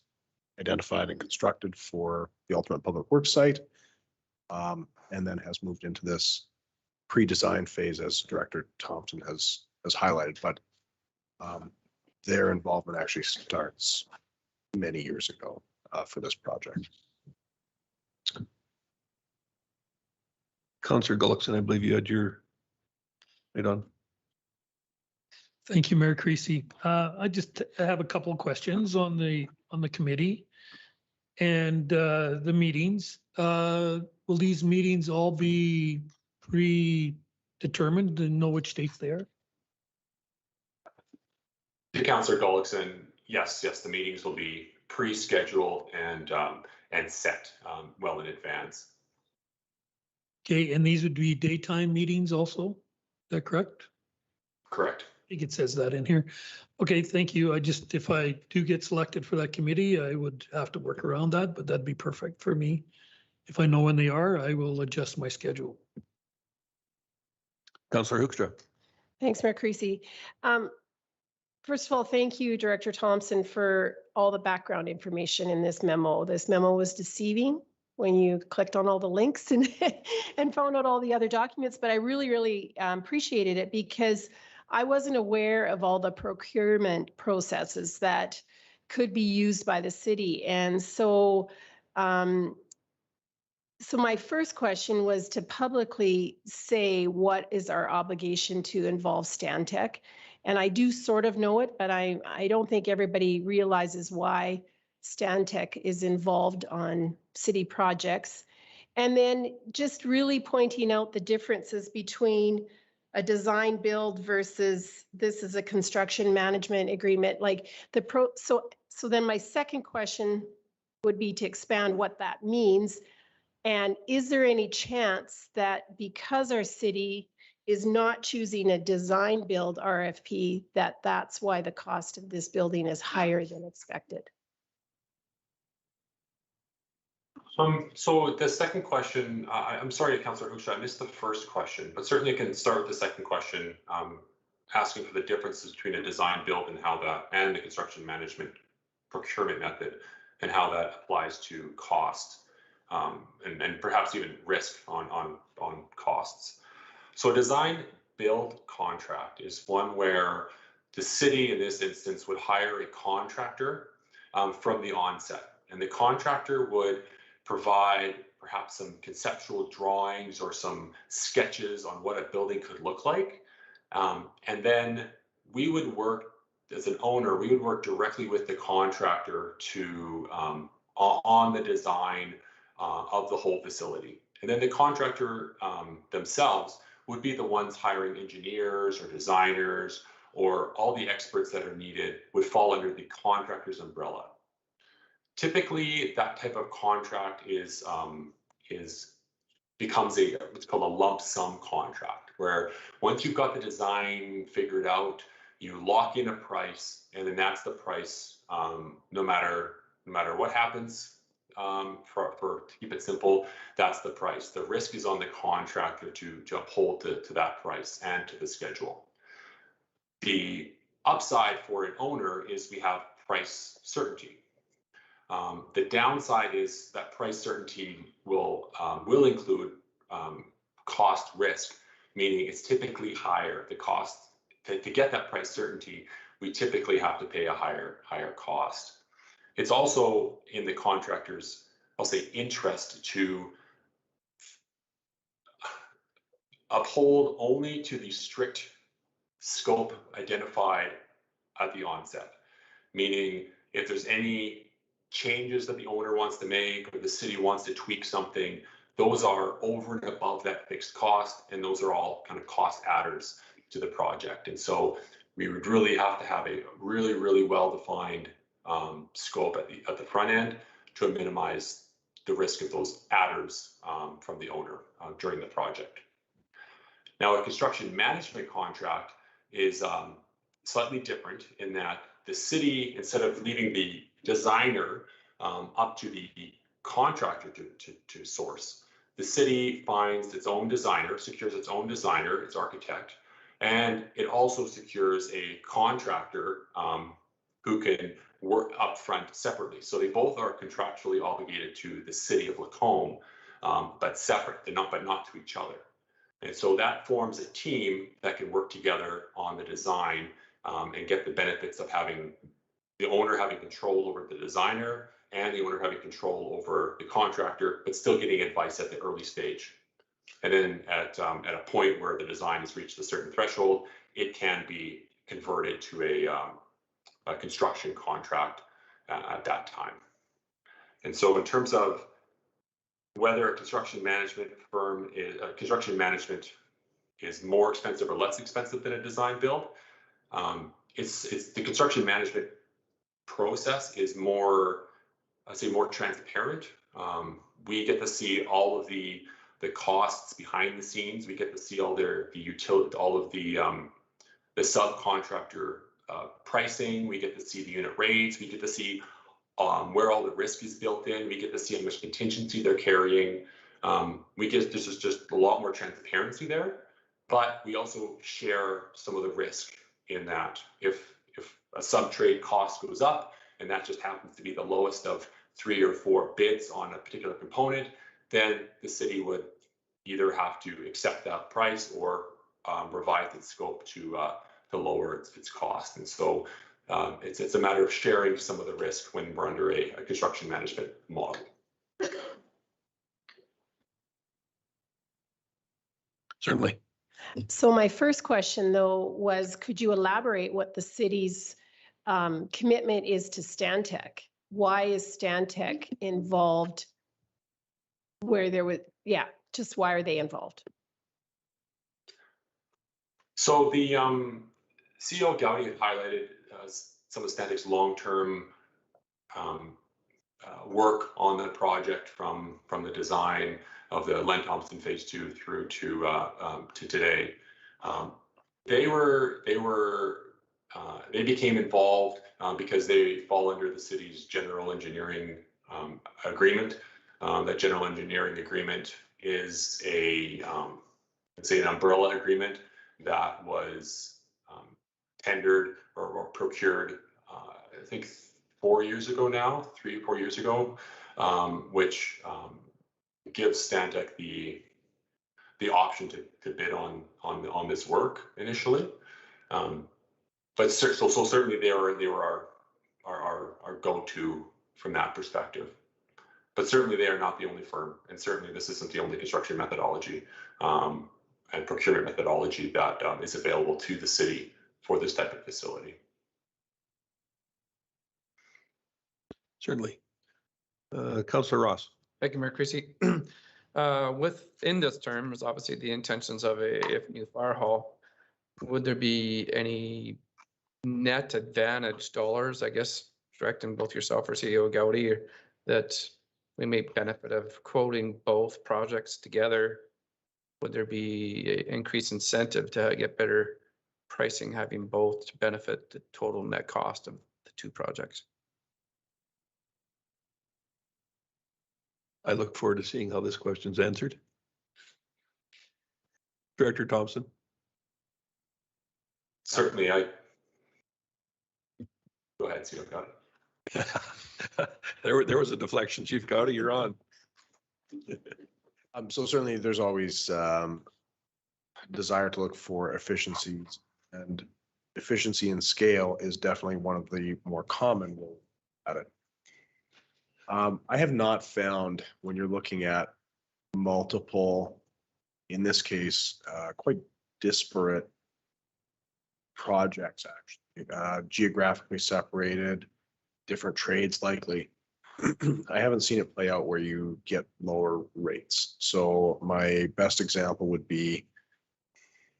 identified and constructed for the ultimate public works site, and then has moved into this pre-design phase, as Director Thompson has highlighted. But their involvement actually starts many years ago for this project. Councillor Gullickson, I believe you had your right on. Thank you, Mayor Creasy. I just have a couple of questions on the committee and the meetings. Will these meetings all be predetermined and know which dates they are? To Councillor Gullickson, yes, the meetings will be pre-scheduled and set well in advance. Okay, and these would be daytime meetings also? Is that correct? Correct. I think it says that in here. Okay, thank you. If I do get selected for that committee, I would have to work around that, but that'd be perfect for me. If I know when they are, I will adjust my schedule. Councillor Hoekstra. Thanks, Mayor Creasy. First of all, thank you, Director Thompson, for all the background information in this memo. This memo was deceiving when you clicked on all the links and, and found out all the other documents, but I really appreciated it because I wasn't aware of all the procurement processes that could be used by the city. And so, so my first question was to publicly say what is our obligation to involve Stantec. And I do sort of know it, but I don't think everybody realizes why Stantec is involved on city projects. And then just really pointing out the differences between a design build versus this is a construction management agreement. Like so then my second question would be to expand what that means. And is there any chance that because our city is not choosing a design build RFP, that's why the cost of this building is higher than expected? So the second question, I'm sorry, Councillor Hoekstra, I missed the first question, but certainly I can start with the second question, asking for the differences between a design build and and the construction management procurement method and how that applies to cost and perhaps even risk on costs. So a design build contract is one where the city in this instance would hire a contractor from the onset, and the contractor would provide perhaps some conceptual drawings or some sketches on what a building could look like. And then we would work as an owner, we would work directly with the contractor to on the design of the whole facility. And then the contractor themselves would be the ones hiring engineers or designers, or all the experts that are needed would fall under the contractor's umbrella. Typically, that type of contract becomes what's called a lump sum contract, where once you've got the design figured out, you lock in a price, and then that's the price, no matter what happens. To keep it simple, that's the price. The risk is on the contractor to uphold to that price and to the schedule. The upside for an owner is we have price certainty. The downside is that price certainty will include cost risk, meaning it's typically higher. The cost to get that price certainty, we typically have to pay a higher cost. It's also in the contractor's, I'll say, interest to uphold only to the strict scope identified at the onset, meaning If there's any changes that the owner wants to make or the city wants to tweak something, those are over and above that fixed cost, and those are all kind of cost adders to the project. And so we would really have to have a really, really well-defined scope at the front end to minimize the risk of those adders from the owner during the project. Now, a construction management contract is slightly different in that the city, instead of leaving the designer up to the contractor to source, the city finds its own designer, secures its own designer, its architect, and it also secures a contractor who can work upfront separately. So they both are contractually obligated to the city of Lacombe, but separate, but not to each other. And so that forms a team that can work together on the design and get the benefits of having the owner having control over the designer and the owner having control over the contractor, but still getting advice at the early stage. And then at a point where the design has reached a certain threshold, it can be converted to a construction contract at that time. And so in terms of whether a construction management is more expensive or less expensive than a design build, it's the construction management process is more, I'd say, more transparent. We get to see all of the costs behind the scenes. We get to see all the utility, all of the subcontractor pricing. We get to see the unit rates. We get to see where all the risk is built in. We get to see how much contingency they're carrying. This is just a lot more transparency there, but we also share some of the risk in that if a sub-trade cost goes up and that just happens to be the lowest of 3 or 4 bids on a particular component, then the city would either have to accept that price or revise its scope to lower its cost. And so it's a matter of sharing some of the risk when we're under a construction management model. Certainly. So my first question, though, was could you elaborate what the city's commitment is to Stantec? Why is Stantec involved where there was, just why are they involved? So the CEO Gowdy had highlighted some of Stantec's long-term work on the project from the design of the Len Thompson Phase 2 through to today. They became involved because they fall under the city's general engineering agreement. That general engineering agreement is let's say an umbrella agreement that was tendered or procured, I think 4 years ago now, 3 or 4 years ago, which gives Stantec the option to bid on this work initially. But so certainly they were our go-to from that perspective. But certainly they are not the only firm, and certainly this isn't the only construction methodology and procurement methodology that is available to the city for this type of facility. Certainly. Councillor Ross. Thank you, Mayor Creasy. Within this term is obviously the intentions of a new fire hall. Would there be any net advantage dollars, I guess, directing both yourself or CEO Gowdy, that we may benefit of quoting both projects together? Would there be an increased incentive to get better pricing, having both to benefit the total net cost of the 2 projects? I look forward to seeing how this question's answered. Director Thompson. Certainly, go ahead, CEO Gowdy. There was a deflection, Chief Gowdy, you're on. So certainly there's always desire to look for efficiencies, and efficiency and scale is definitely one of the more common ways at it. I have not found, when you're looking at multiple, in this case, quite disparate projects, actually, geographically separated, different trades likely. I haven't seen it play out where you get lower rates. So my best example would be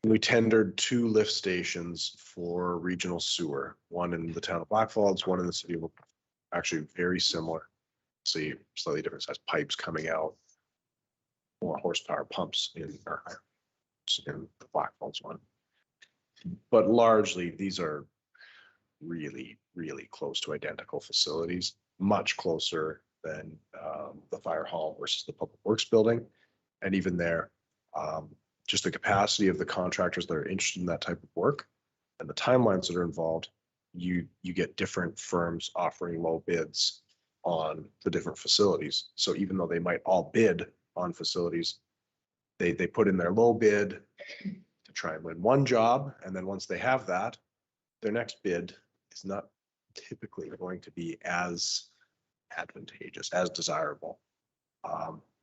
we tendered 2 lift stations for regional sewer, one in the town of Blackfalds, one in the city of, actually very similar. See, slightly different size pipes coming out, more horsepower pumps in the Blackfalds one. But largely, these are really, really close to identical facilities, much closer than the fire hall versus the public works building. And even there, just the capacity of the contractors that are interested in that type of work and the timelines that are involved, you get different firms offering low bids on the different facilities. So even though they might all bid on facilities, they put in their low bid to try and win one job. And then once they have that, their next bid is not typically going to be as advantageous, as desirable.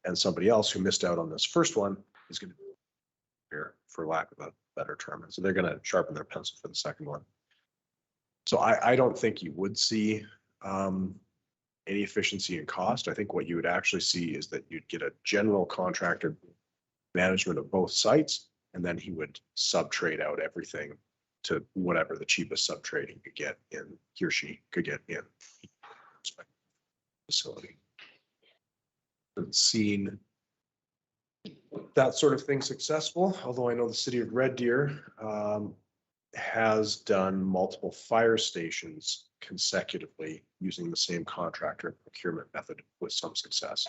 And somebody else who missed out on this first one is going to be here, for lack of a better term. And so they're going to sharpen their pencil for the second one. So I don't think you would see any efficiency in cost. I think what you would actually see is that you'd get a general contractor management of both sites, and then he would sub-trade out everything to whatever the cheapest sub-trading could get in, he or she could get in facility. I've seen that sort of thing successful, although I know the city of Red Deer has done multiple fire stations consecutively using the same contractor procurement method with some success.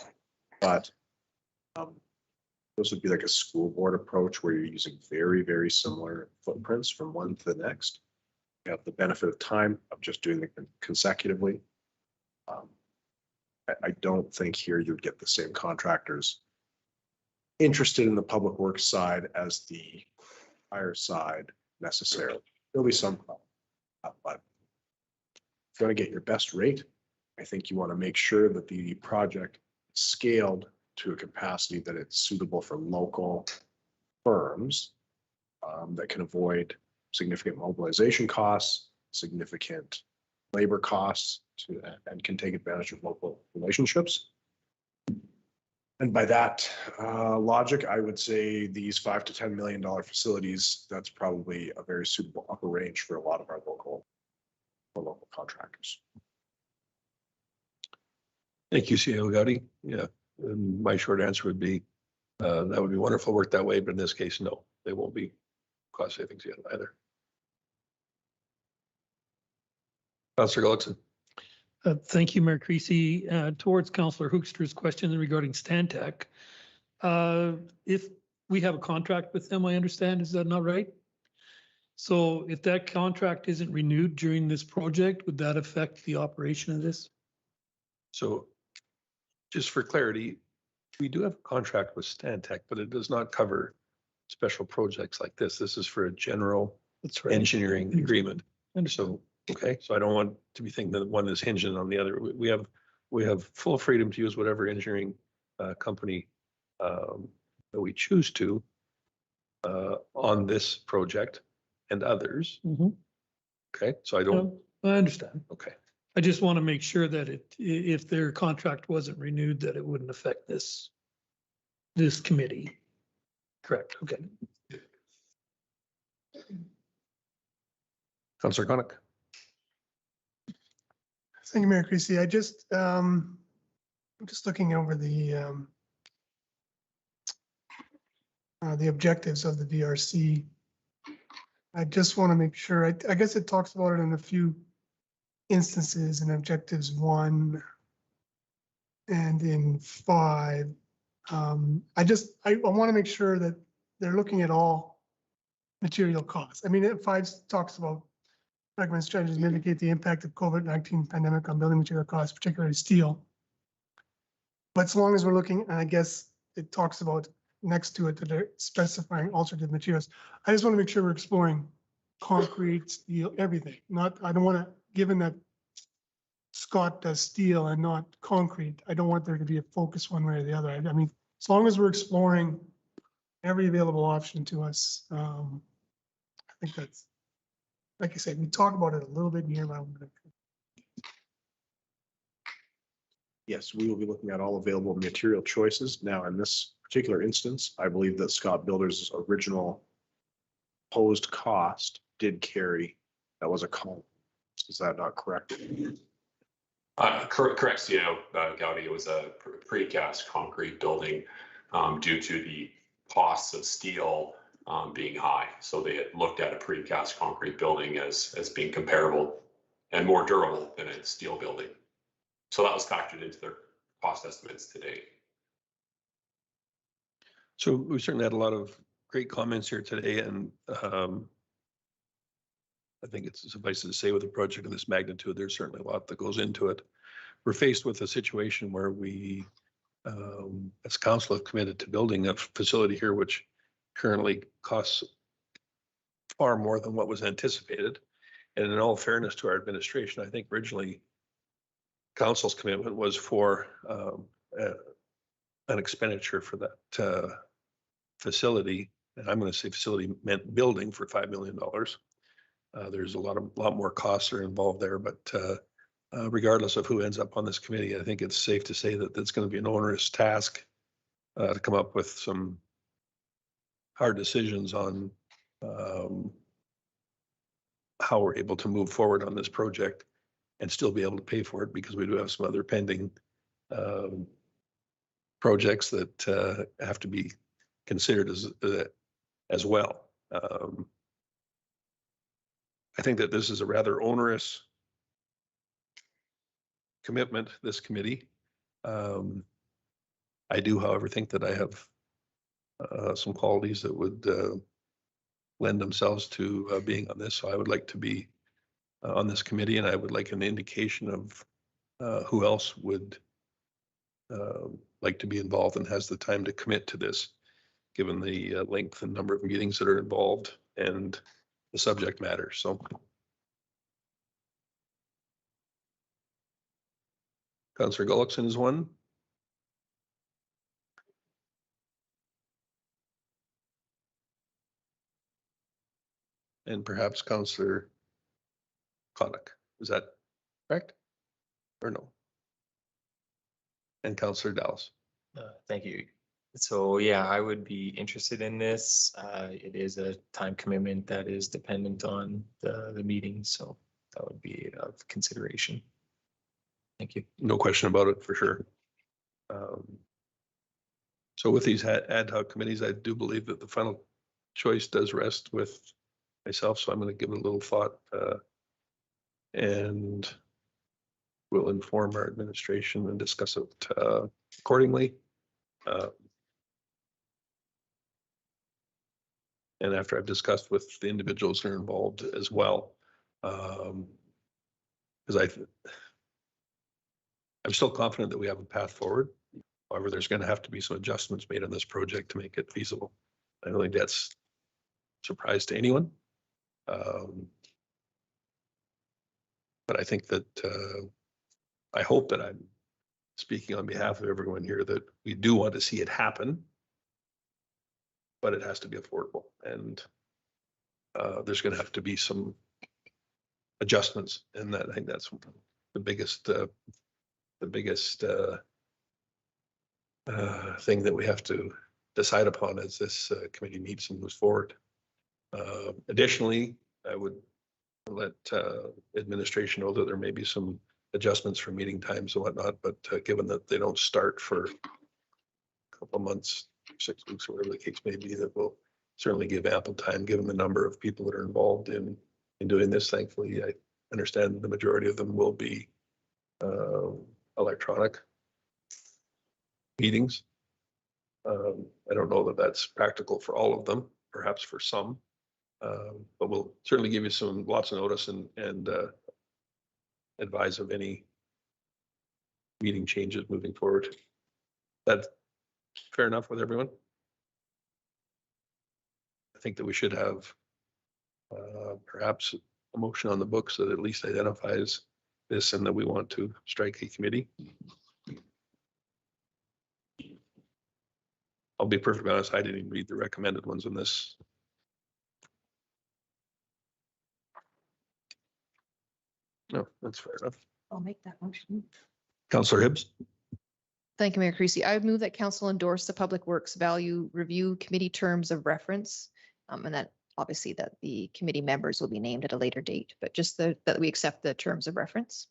But those would be like a school board approach where you're using very, very similar footprints from one to the next. You have the benefit of time of just doing them consecutively. I don't think here you'd get the same contractors interested in the public works side as the fire side necessarily. There'll be some problem, but if you want to get your best rate, I think you want to make sure that the project is scaled to a capacity that it's suitable for local firms that can avoid significant mobilization costs, significant labor costs, and can take advantage of local relationships. And by that logic, I would say these $5 to $10 million facilities, that's probably a very suitable upper range for a lot of our local contractors. Thank you, Cao Gowdy. Yeah, my short answer would be that would be wonderful work that way, but in this case, no, they won't be cost savings yet either. Councillor Gullickson. Thank you, Mayor Creasy. Towards Councillor Hoekster's question regarding Stantec, if we have a contract with them, I understand, is that not right? So if that contract isn't renewed during this project, would that affect the operation of this? So just for clarity, we do have a contract with Stantec, but it does not cover special projects like this. This is for a general engineering agreement. And so, okay, so I don't want to be thinking that one is hinging on the other. We have full freedom to use whatever engineering company that we choose to on this project and others. Mm-hmm. Okay, so I don't. I understand. Okay. I just want to make sure that if their contract wasn't renewed, that it wouldn't affect this committee. Correct. Okay. Councillor Connick. Thank you, Mayor Creasy. I'm just looking over the objectives of the VRC. I just want to make sure, I guess it talks about it in a few instances in objectives 1 and in 5. I want to make sure that they're looking at all material costs. I mean, 5 talks about recommend strategies mitigate the impact of COVID-19 pandemic on building material costs, particularly steel. But as long as we're looking, and I guess it talks about next to it that they're specifying alternative materials. I just want to make sure we're exploring concrete, steel, everything. I don't want to, given that Scott does steel and not concrete, I don't want there to be a focus one way or the other. I mean, as long as we're exploring every available option to us, I think that's, like I said, we talk about it a little bit here, but Yes, we will be looking at all available material choices. Now, in this particular instance, I believe that Scott Builders' original posed cost did carry, that was a column. Is that not correct? Correct, CEO Gowdy. It was a precast concrete building due to the costs of steel being high. So they had looked at a precast concrete building as being comparable and more durable than a steel building. So that was factored into their cost estimates to date. So we certainly had a lot of great comments here today, and I think it's suffice to say with a project of this magnitude, there's certainly a lot that goes into it. We're faced with a situation where we, as council, have committed to building a facility here, which currently costs far more than what was anticipated. And in all fairness to our administration, I think originally council's commitment was for an expenditure for that facility, and I'm going to say facility meant building, for $5 million. There's a lot more costs are involved there, but regardless of who ends up on this committee, I think it's safe to say that it's going to be an onerous task to come up with some hard decisions on how we're able to move forward on this project and still be able to pay for it, because we do have some other pending projects that have to be considered as well. I think that this is a rather onerous commitment, this committee. I do, however, think that I have some qualities that would lend themselves to being on this. So I would like to be on this committee, and I would like an indication of who else would like to be involved and has the time to commit to this, given the length and number of meetings that are involved and the subject matter. So Councillor Gullickson is one. And perhaps Councillor Connick. Is that correct? Or no? And Councillor Dallas. Thank you. So yeah, I would be interested in this. It is a time commitment that is dependent on the meeting, so that would be of consideration. Thank you. No question about it, for sure. So with these ad hoc committees, I do believe that the final choice does rest with myself, so I'm going to give it a little thought and we'll inform our administration and discuss it accordingly. And after I've discussed with the individuals that are involved as well, because I'm still confident that we have a path forward. However, there's going to have to be some adjustments made on this project to make it feasible. I don't think that's a surprise to anyone. But I think that I hope that I'm speaking on behalf of everyone here that we do want to see it happen, but it has to be affordable. And there's going to have to be some adjustments, and that I think that's the biggest thing that we have to decide upon as this committee meets and moves forward. Additionally, I would let administration know that there may be some adjustments for meeting times and whatnot, but given that they don't start for a couple of months, 6 weeks, or whatever the case may be, that will certainly give ample time, given the number of people that are involved in doing this. Thankfully, I understand the majority of them will be electronic meetings. I don't know that that's practical for all of them, perhaps for some, but we'll certainly give you lots of notice and advise of any meeting changes moving forward. That's fair enough with everyone? I think that we should have perhaps a motion on the books that at least identifies this and that we want to strike a committee. I'll be perfectly honest, I didn't even read the recommended ones on this. No, that's fair enough. I'll make that motion. Councillor Hibbs. Thank you, Mayor Creasy. I would move that council endorse the Public Works Value Review Committee terms of reference. And that obviously that the committee members will be named at a later date, but just that we accept the terms of reference.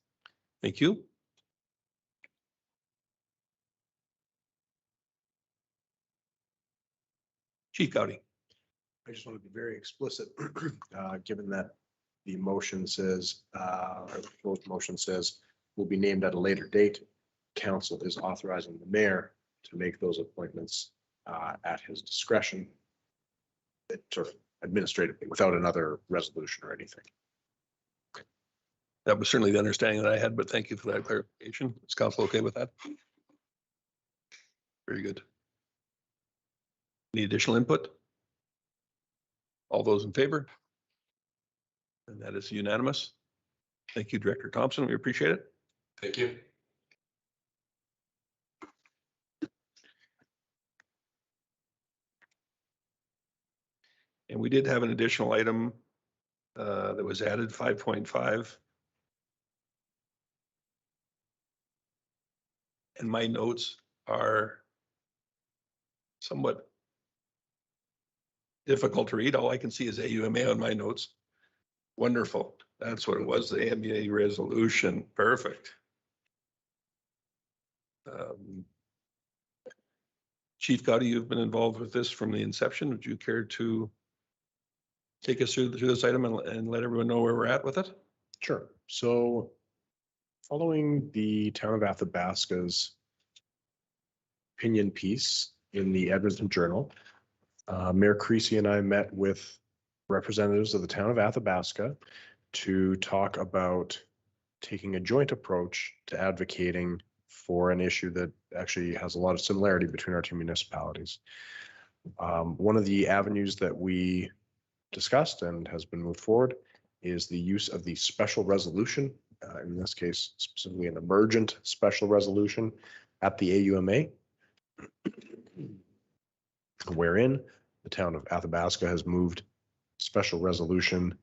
Thank you. Chief Gowdy. I just want to be very explicit, given that the motion says, or the proposed motion says will be named at a later date. Council is authorizing the mayor to make those appointments at his discretion, sort of administratively, without another resolution or anything. That was certainly the understanding that I had, but thank you for that clarification. Is council okay with that? Very good. Any additional input? All those in favor? And that is unanimous. Thank you, Director Thompson. We appreciate it. Thank you. And we did have an additional item that was added, 5.5. And my notes are somewhat difficult to read. All I can see is AUMA on my notes. Wonderful. That's what it was, the AMA resolution. Perfect. Chief Gowdy, you've been involved with this from the inception. Would you care to take us through this item and let everyone know where we're at with it? Sure. So following the town of Athabasca's opinion piece in the Edmonton Journal, Mayor Creasy and I met with representatives of the town of Athabasca to talk about taking a joint approach to advocating for an issue that actually has a lot of similarity between our two municipalities. One of the avenues that we discussed and has been moved forward is the use of the special resolution, in this case, specifically an emergent special resolution at the AUMA, wherein the town of Athabasca has moved special resolution,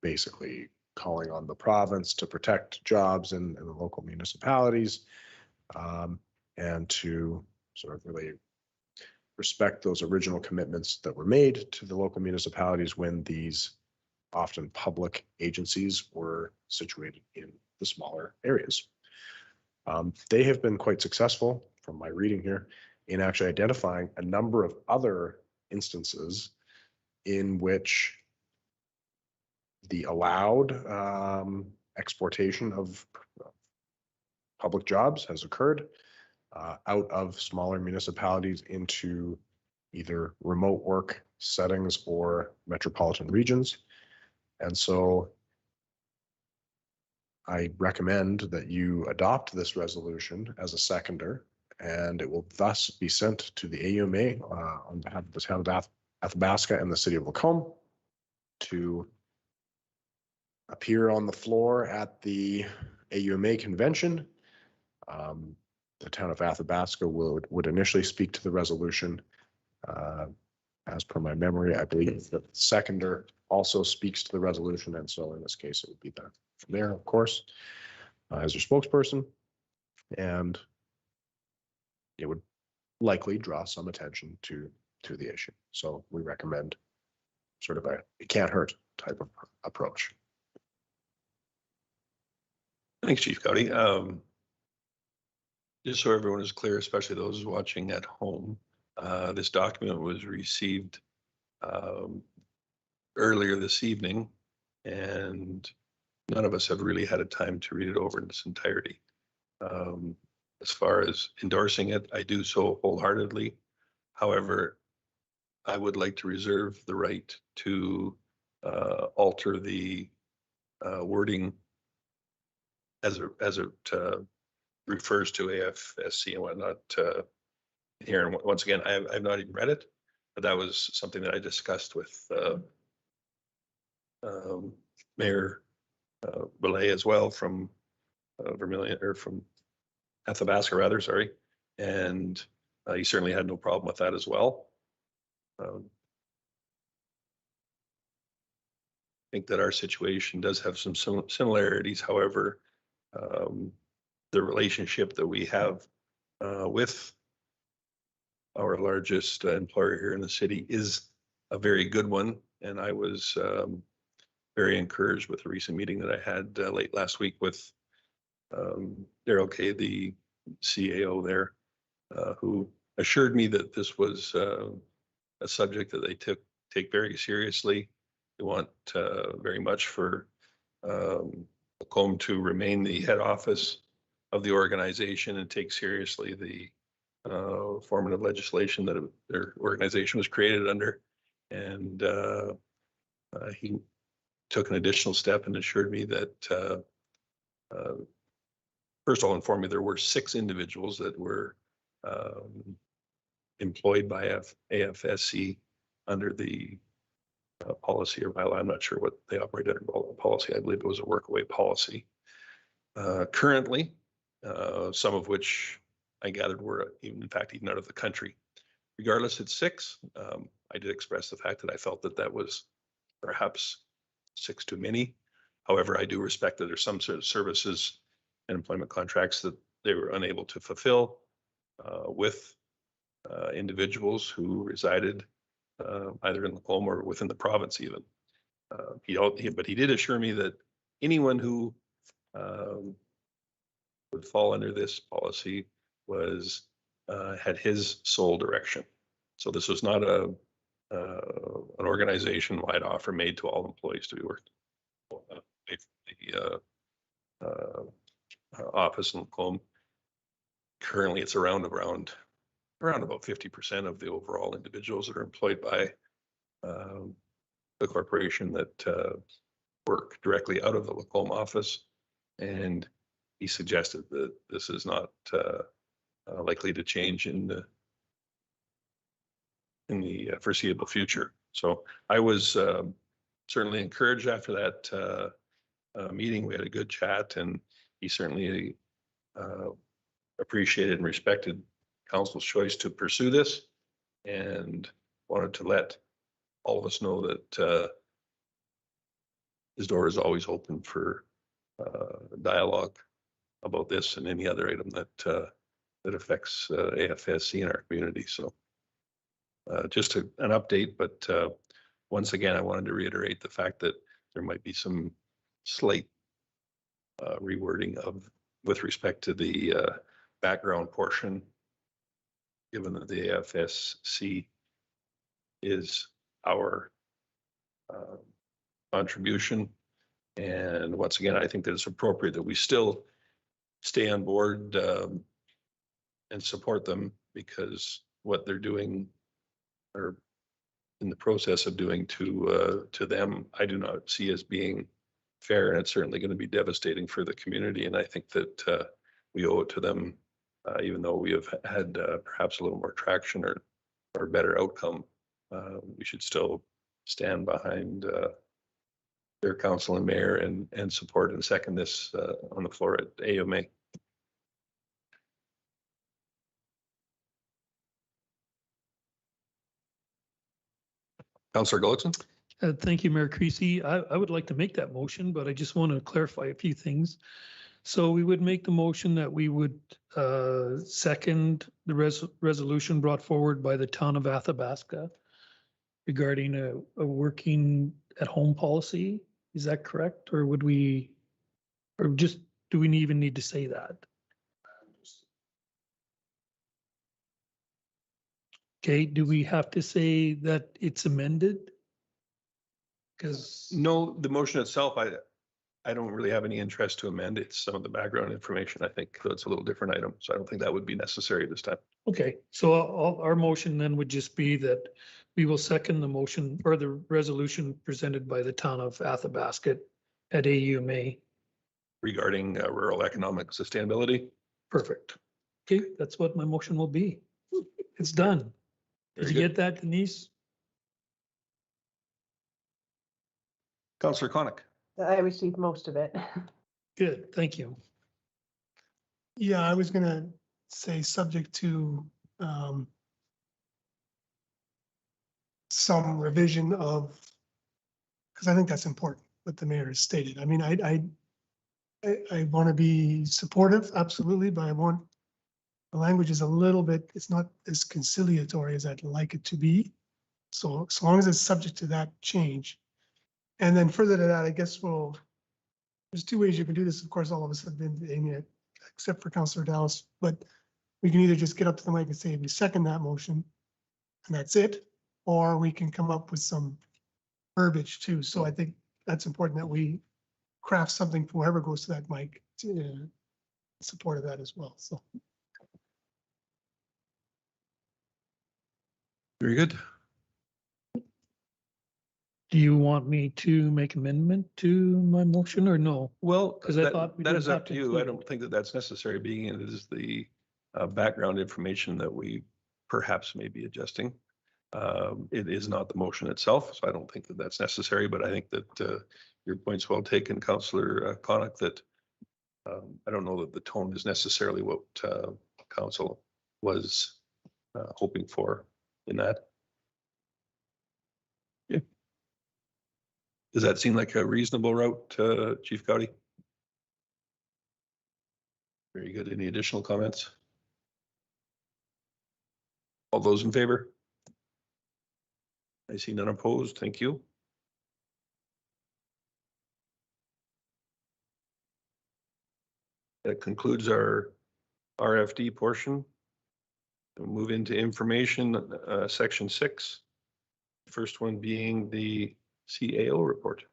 basically calling on the province to protect jobs in the local municipalities, and to sort of really respect those original commitments that were made to the local municipalities when these often public agencies were situated in the smaller areas. They have been quite successful, from my reading here, in actually identifying a number of other instances in which the allowed exportation of public jobs has occurred out of smaller municipalities into either remote work settings or metropolitan regions. And so I recommend that you adopt this resolution as a seconder, and it will thus be sent to the AUMA on behalf of the town of Athabasca and the city of Lacombe to appear on the floor at the AUMA convention. The town of Athabasca would initially speak to the resolution. As per my memory, I believe that the seconder also speaks to the resolution, and so in this case, it would be the mayor, of course, as your spokesperson, and it would likely draw some attention to the issue. So we recommend sort of a it can't hurt type of approach. Thanks, Chief Gowdy. Just so everyone is clear, especially those watching at home, this document was received earlier this evening, and none of us have really had a time to read it over in its entirety. As far as endorsing it, I do so wholeheartedly. However, I would like to reserve the right to alter the wording as it refers to AFSC and whatnot here. And once again, I've not even read it, but that was something that I discussed with Mayor Belay as well from Vermilion, or from Athabasca rather, sorry. And he certainly had no problem with that as well. I think that our situation does have some similarities. However, the relationship that we have with our largest employer here in the city is a very good one. And I was very encouraged with the recent meeting that I had late last week with Daryl Kay, the CAO there, who assured me that this was a subject that they take very seriously. They want very much for Macomb to remain the head office of the organization and take seriously the formative legislation that their organization was created under. And he took an additional step and assured me that first of all, informed me there were 6 individuals that were employed by AFSC under the policy or bylaw. I'm not sure what they operate under policy. I believe it was a Workway policy. Currently, some of which I gathered were in fact even out of the country. Regardless, it's 6. I did express the fact that I felt that that was perhaps 6 too many. However, I do respect that there's some sort of services and employment contracts that they were unable to fulfill with individuals who resided either in Macomb or within the province even. But he did assure me that anyone who would fall under this policy was had his sole direction. So this was not an organization-wide offer made to all employees to be worked. The office in Macomb, currently it's around about 50% of the overall individuals that are employed by the corporation that work directly out of the Macomb office. And he suggested that this is not likely to change in the foreseeable future. So I was certainly encouraged after that meeting. We had a good chat, and he certainly appreciated and respected council's choice to pursue this, and wanted to let all of us know that his door is always open for dialogue about this and any other item that affects AFSC in our community. So just an update, but once again, I wanted to reiterate the fact that there might be some slight rewording with respect to the background portion, given that the AFSC is our contribution. And once again, I think that it's appropriate that we still stay on board and support them, because what they're doing or in the process of doing to them, I do not see as being fair, and it's certainly going to be devastating for the community. And I think that we owe it to them, even though we have had perhaps a little more traction or better outcome. We should still stand behind their council and mayor and support and second this on the floor at AUMA. Councillor Gullickson. Thank you, Mayor Creasy. I would like to make that motion, but I just want to clarify a few things. So we would make the motion that we would second the resolution brought forward by the town of Athabasca regarding a working at home policy. Is that correct? Or would we, or just, do we even need to say that? Okay, do we have to say that it's amended? Because no, the motion itself, I don't really have any interest to amend. It's some of the background information. I think that's a little different item, so I don't think that would be necessary this time. okay, so our motion then would just be that we will second the motion or the resolution presented by the town of Athabasca at AUMA. Regarding rural economic sustainability. Perfect. Okay, that's what my motion will be. It's done. Did you get that, Denise? Councillor Koenig. I received most of it. Good, thank you. Yeah, I was gonna say subject to some revision of, because I think that's important what the mayor has stated. I mean, I want to be supportive, absolutely, but I want, the language is a little bit, it's not as conciliatory as I'd like it to be. So as long as it's subject to that change. And then further to that, I guess there's two ways you can do this. Of course, all of us have been doing it, except for Councillor Dallas, but we can either just get up to the mic and say, we second that motion, and that's it, or we can come up with some verbiage too. So I think that's important that we craft something for whoever goes to that mic to support of that as well. So. Very good. Do you want me to make amendment to my motion or no? Well, 'Cause I that, thought we that didn't is have up to to you. I include don't it. think that that's necessary, being it is the background information that we perhaps may be adjusting. It is not the motion itself, so I don't think that that's necessary, but I think that your point's well taken, Councillor Connick, that I don't know that the tone is necessarily what council was hoping for in that. Yeah. Does that seem like a reasonable route, Chief Gowdy? Very good. Any additional comments? All those in favor? I see none opposed. Thank you. That concludes our RFD portion. We'll move into information, section 6. First one being the CAO report.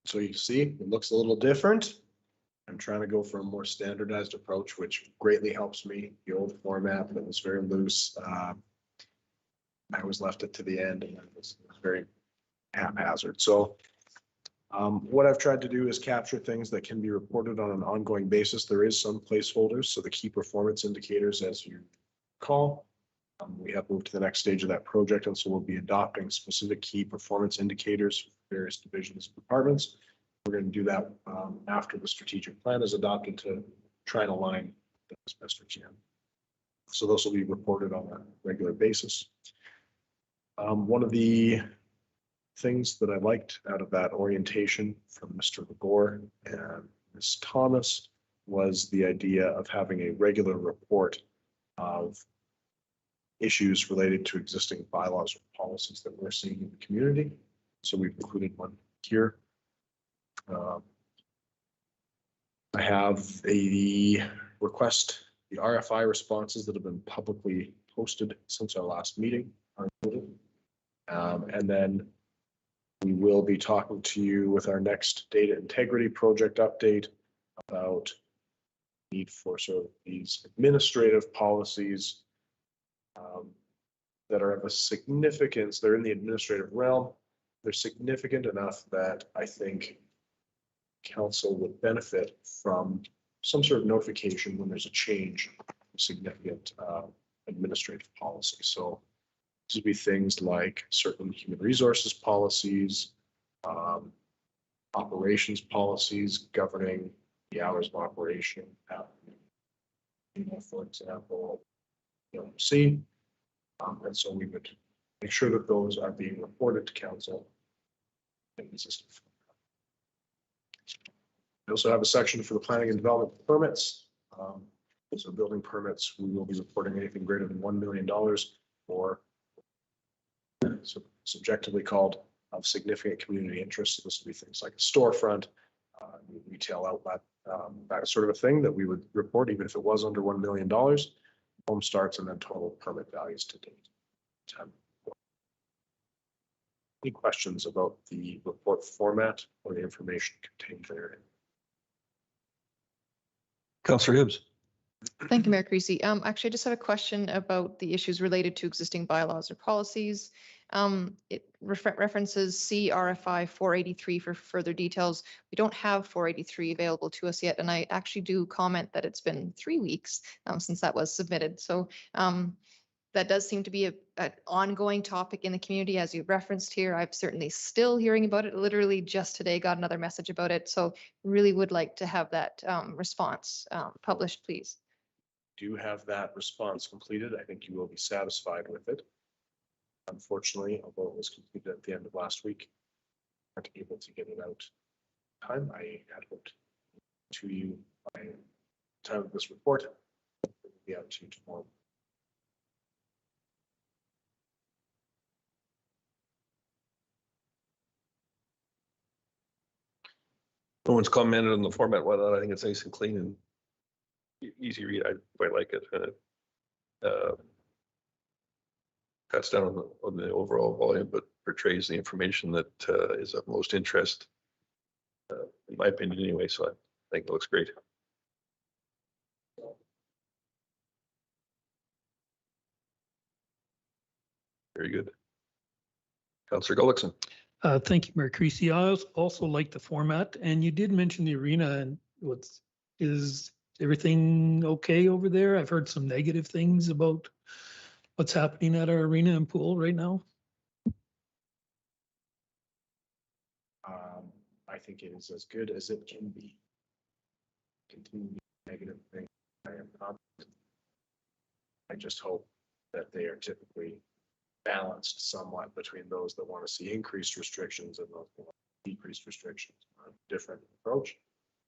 So you see, it looks a little different. I'm trying to go for a more standardized approach, which greatly helps me. The old format that was very loose. I always left it to the end and it was very haphazard. So what I've tried to do is capture things that can be reported on an ongoing basis. There is some placeholders. So the key performance indicators, as you recall, we have moved to the next stage of that project. And so we'll be adopting specific key performance indicators for various divisions and departments. We're going to do that after the strategic plan is adopted to try and align as best we can. So those will be reported on a regular basis. One of the things that I liked out of that orientation from Mr. Legore and Ms. Thomas was the idea of having a regular report of issues related to existing bylaws or policies that we're seeing in the community. So we've included one here. I have a request, the RFI responses that have been publicly posted since our last meeting are included. And then we will be talking to you with our next data integrity project update about need for sort of these administrative policies that are of a significance. They're in the administrative realm. They're significant enough that I think council would benefit from some sort of notification when there's a change, significant administrative policy. So this would be things like certain human resources policies, operations policies governing the hours of operation. For example, see, and so we would make sure that those are being reported to council in the system. We also have a section for the planning and development permits. So building permits, we will be reporting anything greater than $1 million for subjectively called of significant community interest. So this would be things like a storefront, retail outlet, that sort of a thing that we would report even if it was under $1 million. Home starts and then total permit values to date. Any questions about the report format or the information contained therein? Councillor Hibbs. Thank you, Mayor Creasy. Actually, I just have a question about the issues related to existing bylaws or policies. It references CRFI 483 for further details. We don't have 483 available to us yet, and I actually do comment that it's been 3 weeks since that was submitted. So that does seem to be an ongoing topic in the community, as you referenced here. I'm certainly still hearing about it. Literally just today got another message about it. So really would like to have that response published, please. Do have that response completed. I think you will be satisfied with it. Unfortunately, although it was completed at the end of last week, aren't able to get it out time. I had hoped to you by the time of this report. It will be out to you tomorrow. No one's commented on the format. Well, I think it's nice and clean and easy read. I quite like it. And it cuts down on the overall volume, but portrays the information that is of most interest, in my opinion anyway. So I think it looks great. Very good. Councillor Gullickson. Thank you, Mayor Creasy. I also like the format, and you did mention the arena, and is everything okay over there? I've heard some negative things about what's happening at our arena and pool right now. I think it is as good as it can be. Continue negative thing. I am not. I just hope that they are typically balanced somewhat between those that want to see increased restrictions and those that want decreased restrictions. A different approach.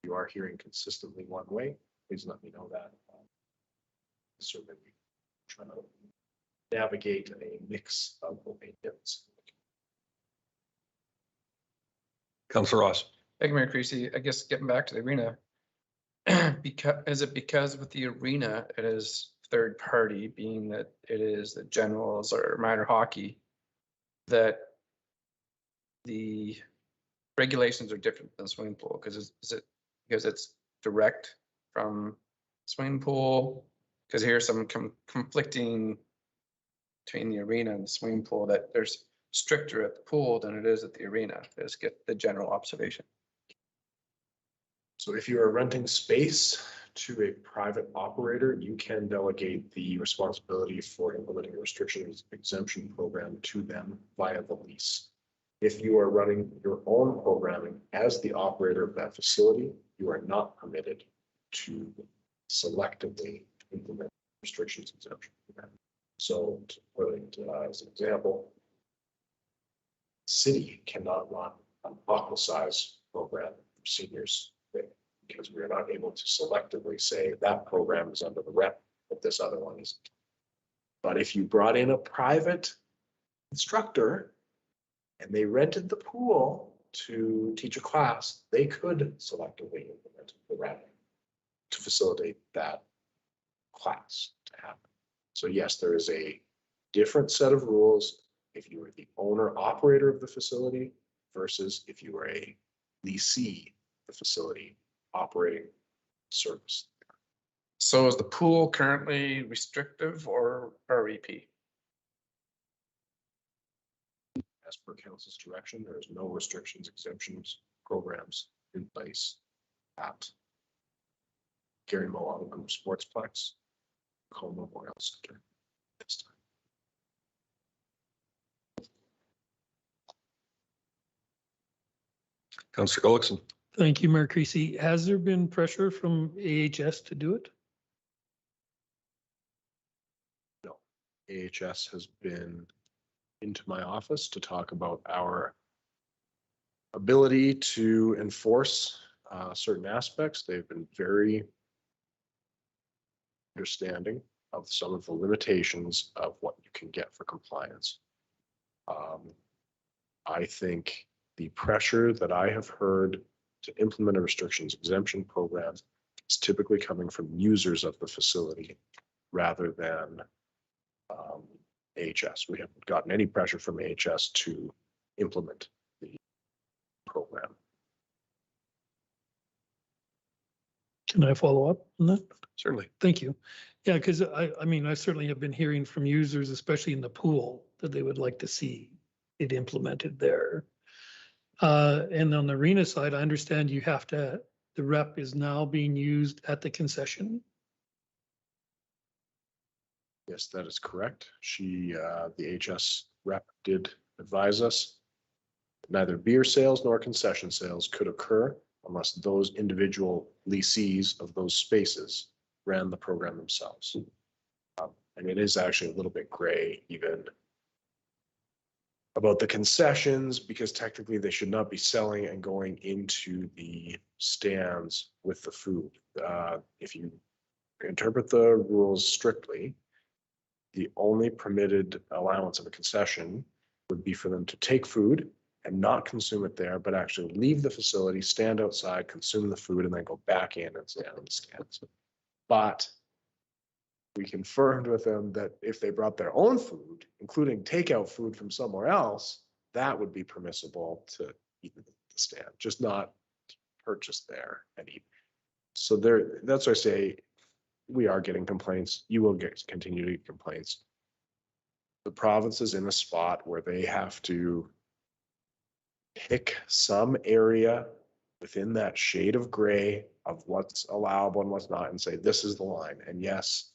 You are hearing consistently one way. Please let me know that. Certainly trying to navigate a mix of opinions. Councillor Ross. Thank you, Mayor Creasy. I guess getting back to the arena, because with the arena, it is third party, being that it is the generals or minor hockey, that the regulations are different than swimming pool? Because because it's direct from swimming pool? Because here's some conflicting between the arena and the swimming pool, that there's stricter at the pool than it is at the arena. Just get the general observation. So if you are renting space to a private operator, you can delegate the responsibility for implementing a restrictions exemption program to them via the lease. If you are running your own programming as the operator of that facility, you are not permitted to selectively implement restrictions exemption program. So to put it as an example, city cannot run an aqua size program for seniors because we are not able to selectively say that program is under the rep, but this other one isn't. But if you brought in a private instructor and they rented the pool to teach a class, they could selectively implement the rep to facilitate that class to happen. So yes, there is a different set of rules if you are the owner operator of the facility versus if you are a leasee of the facility operating service. So is the pool currently restrictive or REP? As per council's direction, there is no restrictions, exemptions, programs in place at Gary Moe Sportsplex, Cole Memorial Center this time. Councillor Gullickson. Thank you, Mayor Creasy. Has there been pressure from AHS to do it? No, AHS has been into my office to talk about our ability to enforce certain aspects. They've been very understanding of some of the limitations of what you can get for compliance. I think the pressure that I have heard to implement a restrictions exemption program is typically coming from users of the facility rather than AHS. We haven't gotten any pressure from AHS to implement the program. Can I follow up on that? Certainly. Thank you. Yeah, because I mean, I certainly have been hearing from users, especially in the pool, that they would like to see it implemented there. And on the arena side, I understand you have to, the rep is now being used at the concession. Yes, that is correct. She, the HS rep did advise us neither beer sales nor concession sales could occur unless those individual leasees of those spaces ran the program themselves. And it is actually a little bit gray even about the concessions, because technically they should not be selling and going into the stands with the food. If you interpret the rules strictly, the only permitted allowance of a concession would be for them to take food and not consume it there, but actually leave the facility, stand outside, consume the food, and then go back in and stand in the stands. But we confirmed with them that if they brought their own food, including takeout food from somewhere else, that would be permissible to eat in the stand, just not purchase there and eat. So there, that's why I say we are getting complaints. You will continue to get complaints. The province is in a spot where they have to pick some area within that shade of gray of what's allowable and what's not, and say, this is the line. And yes,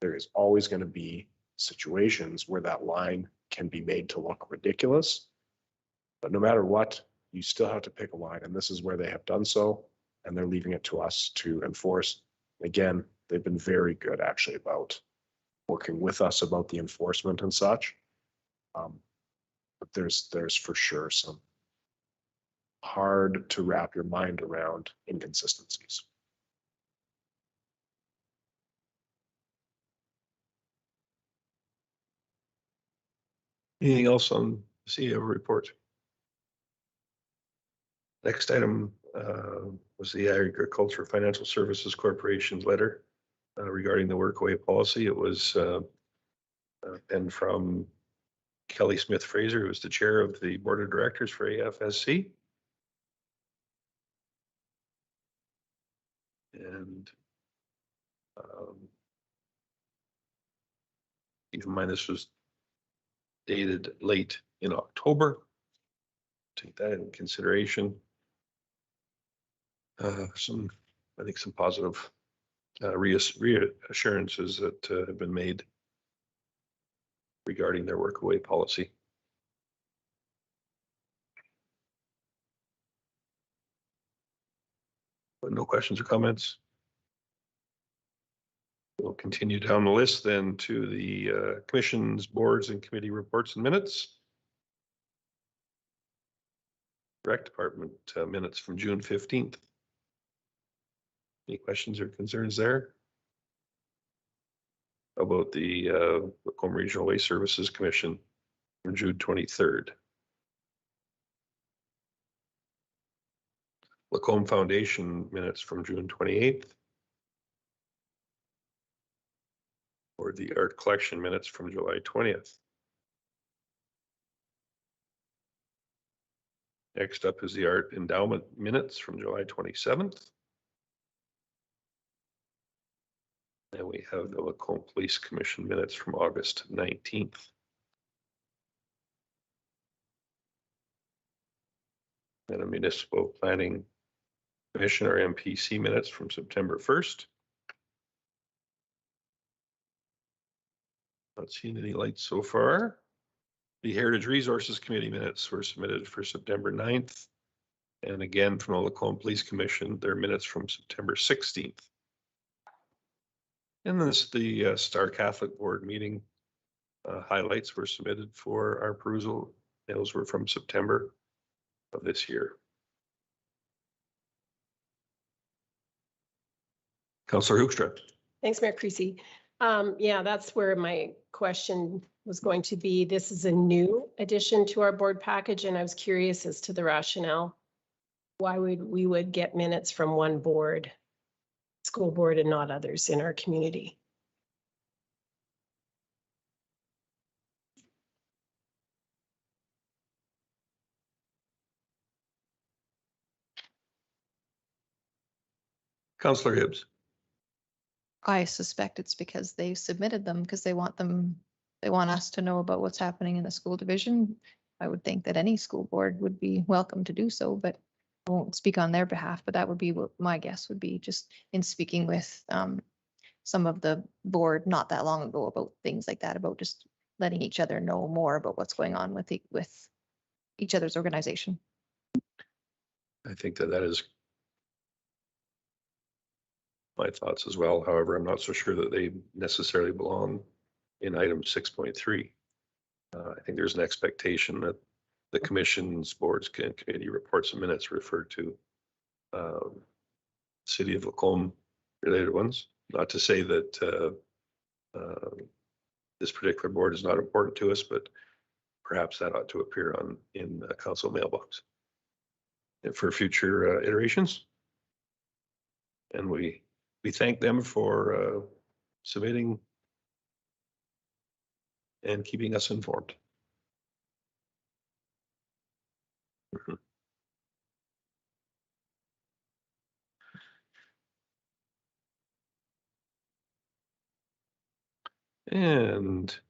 there is always going to be situations where that line can be made to look ridiculous. But no matter what, you still have to pick a line. And this is where they have done so. And they're leaving it to us to enforce. Again, they've been very good actually about working with us about the enforcement and such. But there's for sure some hard to wrap your mind around inconsistencies. Anything else on the CEO report? Next item was the Agriculture Financial Services Corporation's letter regarding the Workway policy. It was penned from Kelly Smith Fraser, who is the chair of the board of directors for AFSC. And keep in mind, this was dated late in October. Take that into consideration. I think some positive reassurances that have been made regarding their Workaway policy. But no questions or comments. We'll continue down the list then to the commissions, boards, and committee reports and minutes. Rec Department minutes from June 15th. Any questions or concerns there? How about the Lacombe Regional Waste Services Commission from June 23rd? Lacombe Foundation minutes from June 28th. Or the art collection minutes from July 20th. Next up is the art endowment minutes from July 27th. And we have the Lacombe Police Commission minutes from August 19th. And a Municipal Planning Commission or MPC minutes from September 1st. Not seeing any lights so far. The Heritage Resources Committee minutes were submitted for September 9th. And again, from the Lacombe Police Commission, their minutes from September 16th. And this, the Star Catholic Board meeting highlights were submitted for our perusal. Those were from September of this year. Councillor Hoekstra. Thanks, Mayor Creasy. Yeah, that's where my question was going to be. This is a new addition to our board package, and I was curious as to the rationale. Why we would get minutes from one board, school board, and not others in our community. Councillor Hibbs. I suspect it's because they submitted them because they want us to know about what's happening in the school division. I would think that any school board would be welcome to do so, but I won't speak on their behalf, but that would be what my guess would be, just in speaking with some of the board not that long ago about things like that, about just letting each other know more about what's going on with each other's organization. I think that is my thoughts as well. However, I'm not so sure that they necessarily belong in item 6.3. I think there's an expectation that the commission's, boards, committee reports and minutes refer to City of Lacombe related ones. Not to say that this particular board is not important to us, but perhaps that ought to appear in the council mailbox and for future iterations. And we thank them for submitting and keeping us informed. Mhm. And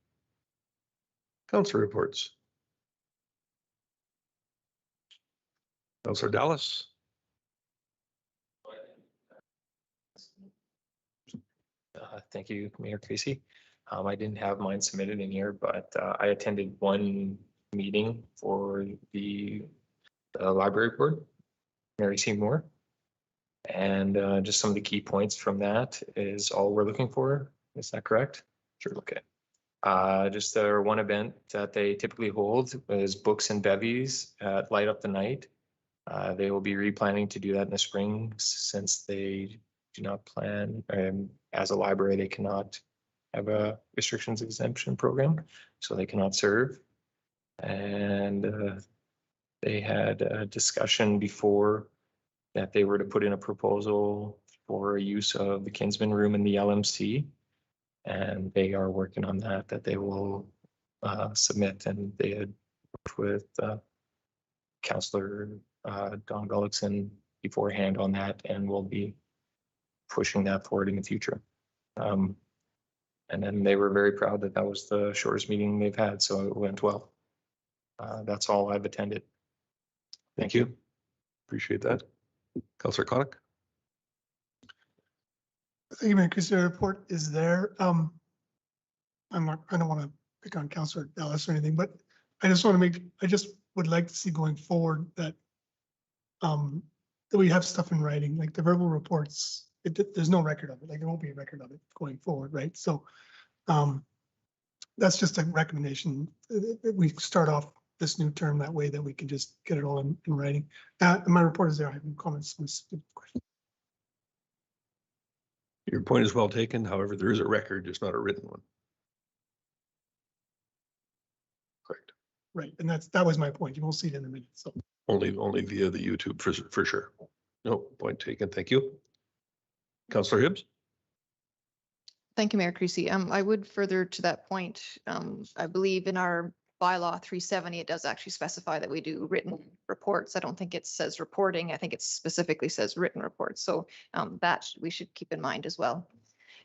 council reports. Councilor Dallas. Thank you, Mayor Creasy. I didn't have mine submitted in here, but I attended one meeting for the library board, Mary Seymour. And just some of the key points from that is all we're looking for. Is that correct? Sure. Okay. Just their one event that they typically hold is Books and Bevies at Light Up the Night. They will be replanning to do that in the spring since they do not plan, as a library, they cannot have a restrictions exemption program, so they cannot serve. And they had a discussion before that they were to put in a proposal for use of the Kinsman Room in the LMC. And they are working on that they will submit, and they had worked with Councillor Don Gullickson beforehand on that, and will be pushing that forward in the future. And then they were very proud that was the shortest meeting they've had, so it went well. That's all I've attended. Thank you. Appreciate that. Councillor Connick. Thank you, Mayor Christie. The report is there. I don't want to pick on Councillor Dallas or anything, but I just would like to see going forward that we have stuff in writing, like the verbal reports. There's no record of it. Like there won't be a record of it going forward, right? So that's just a recommendation. We start off this new term that way, that we can just get it all in writing. My report is there. I have no comments. Questions. Your point is well taken. However, there is a record, just not a written one. Correct. Right, and that was my point. You won't see it in a minute. So Only via the YouTube for sure. No, point taken. Thank you. Councillor Hibbs. Thank you, Mayor Creasy. I would further to that point, I believe in our bylaw 370, it does actually specify that we do written reports. I don't think it says reporting. I think it specifically says written reports. So that we should keep in mind as well.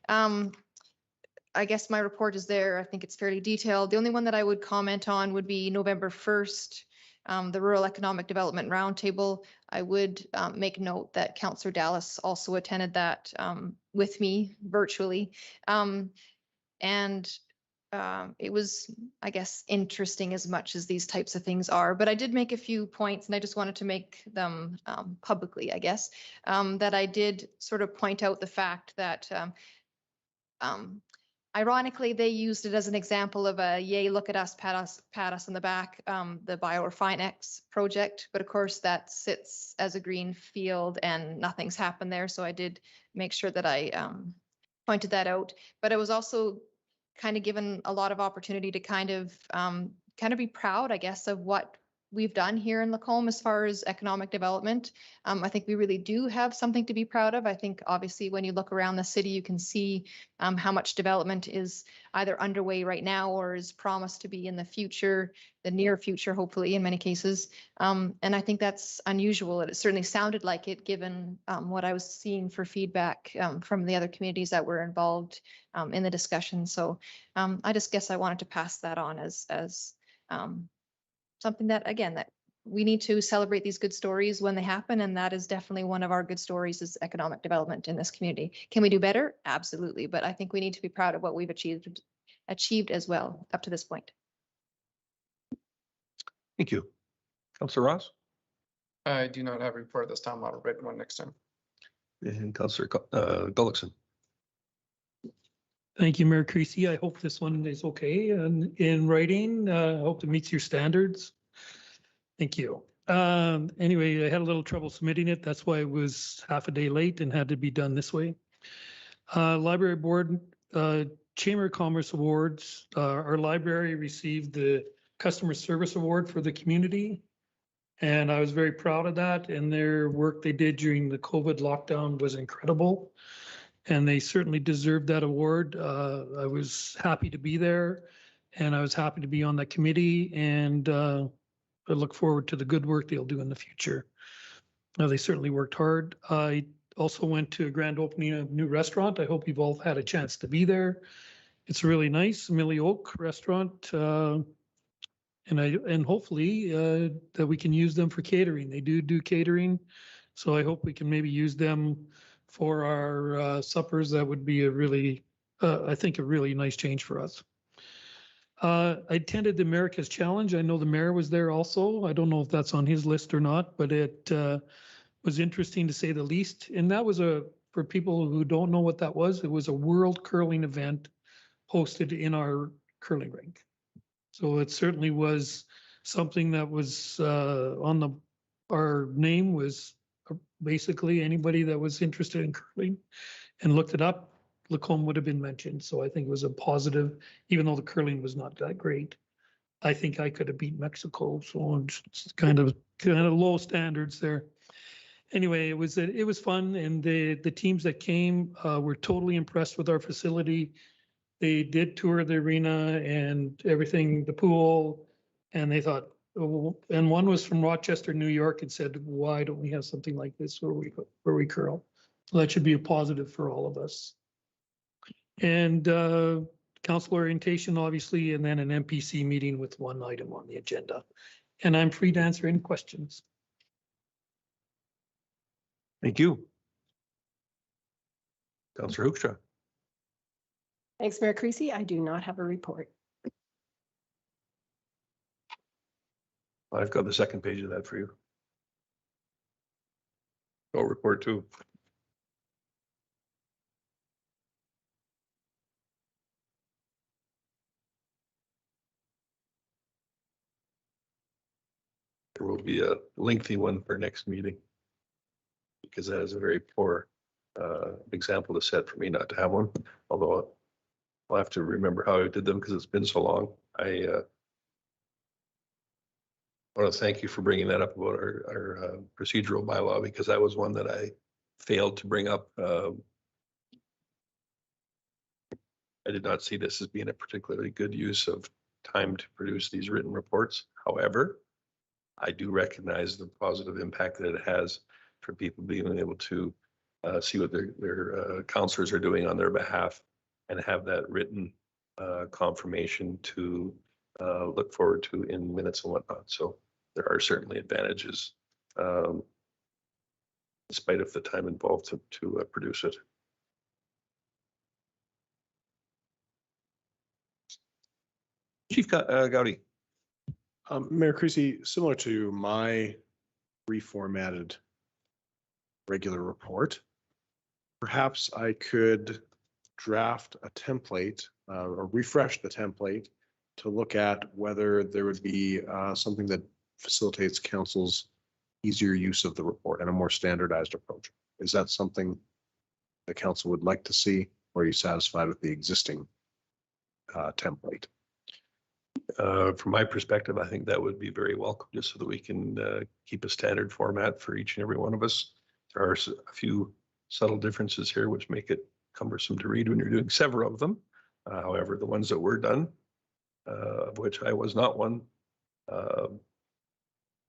I guess my report is there. I think it's fairly detailed. The only one that I would comment on would be November 1st, the Rural Economic Development Roundtable. I would make note that Councillor Dallas also attended that with me virtually. It was, I guess, interesting as much as these types of things are, but I did make a few points and I just wanted to make them publicly, I guess, that I did sort of point out the fact that ironically, they used it as an example of a yay, look at us, pat us on the back, the BioRefineX project. But of course, that sits as a green field and nothing's happened there. So I did make sure that I pointed that out. But I was also kind of given a lot of opportunity to kind of be proud, I guess, of what we've done here in Lacombe as far as economic development. I think we really do have something to be proud of. I think obviously when you look around the city, you can see how much development is either underway right now or is promised to be in the future, the near future, hopefully in many cases. And I think that's unusual. It certainly sounded like it given what I was seeing for feedback from the other communities that were involved in the discussion. So I just guess I wanted to pass that on as something that, again, that we need to celebrate these good stories when they happen. And that is definitely one of our good stories is economic development in this community. Can we do better? Absolutely. But I think we need to be proud of what we've achieved as well up to this point. Thank you. Councillor Ross. I do not have a report this time. I'll write one next time. And Councillor Gullickson. Thank you, Mayor Creasy. I hope this one is okay and in writing. I hope it meets your standards. Thank you. Anyway, I had a little trouble submitting it. That's why it was half a day late and had to be done this way. Library Board, Chamber of Commerce Awards. Our library received the Customer Service Award for the community. And I was very proud of that. And their work they did during the COVID lockdown was incredible. And they certainly deserved that award. I was happy to be there and I was happy to be on that committee, and I look forward to the good work they'll do in the future. They certainly worked hard. I also went to a grand opening of a new restaurant. I hope you've all had a chance to be there. It's really nice, Millie Oak Restaurant. And hopefully that we can use them for catering. They do catering. So I hope we can maybe use them for our suppers. That would be a really, I think, a really nice change for us. I attended the America's Challenge. I know the mayor was there also. I don't know if that's on his list or not, but it was interesting to say the least. And that was for people who don't know what that was, it was a world curling event hosted in our curling rink. So it certainly was something that was on our name was basically anybody that was interested in curling and looked it up, Lacombe would have been mentioned. So I think it was a positive, even though the curling was not that great. I think I could have beat Mexico. So it's kind of low standards there. Anyway, it was fun, and the teams that came were totally impressed with our facility. They did tour the arena and everything, the pool, and they thought, oh, and one was from Rochester, New York, and said, why don't we have something like this where we curl? So that should be a positive for all of us. And council orientation, obviously, and then an MPC meeting with one item on the agenda. And I'm free to answer any questions. Thank you. Councillor Hoekstra. Thanks, Mayor Creasy. I do not have a report. I've got the second page of that for you. Go report too. There will be a lengthy one for next meeting, because that is a very poor example to set for me not to have one, although I'll have to remember how I did them because it's been so long. I want to thank you for bringing that up about our procedural bylaw, because that was one that I failed to bring up. I did not see this as being a particularly good use of time to produce these written reports. However, I do recognize the positive impact that it has for people being able to see what their counselors are doing on their behalf and have that written confirmation to look forward to in minutes and whatnot. So there are certainly advantages, in spite of the time involved to produce it. Chief Gowdy. Mayor Creasy, similar to my reformatted regular report, perhaps I could draft a template or refresh the template to look at whether there would be something that facilitates council's easier use of the report and a more standardized approach. Is that something the council would like to see, or are you satisfied with the existing template? From my perspective, I think that would be very welcome, just so that we can keep a standard format for each and every one of us. There are a few subtle differences here which make it cumbersome to read when you're doing several of them. However, the ones that were done, of which I was not one,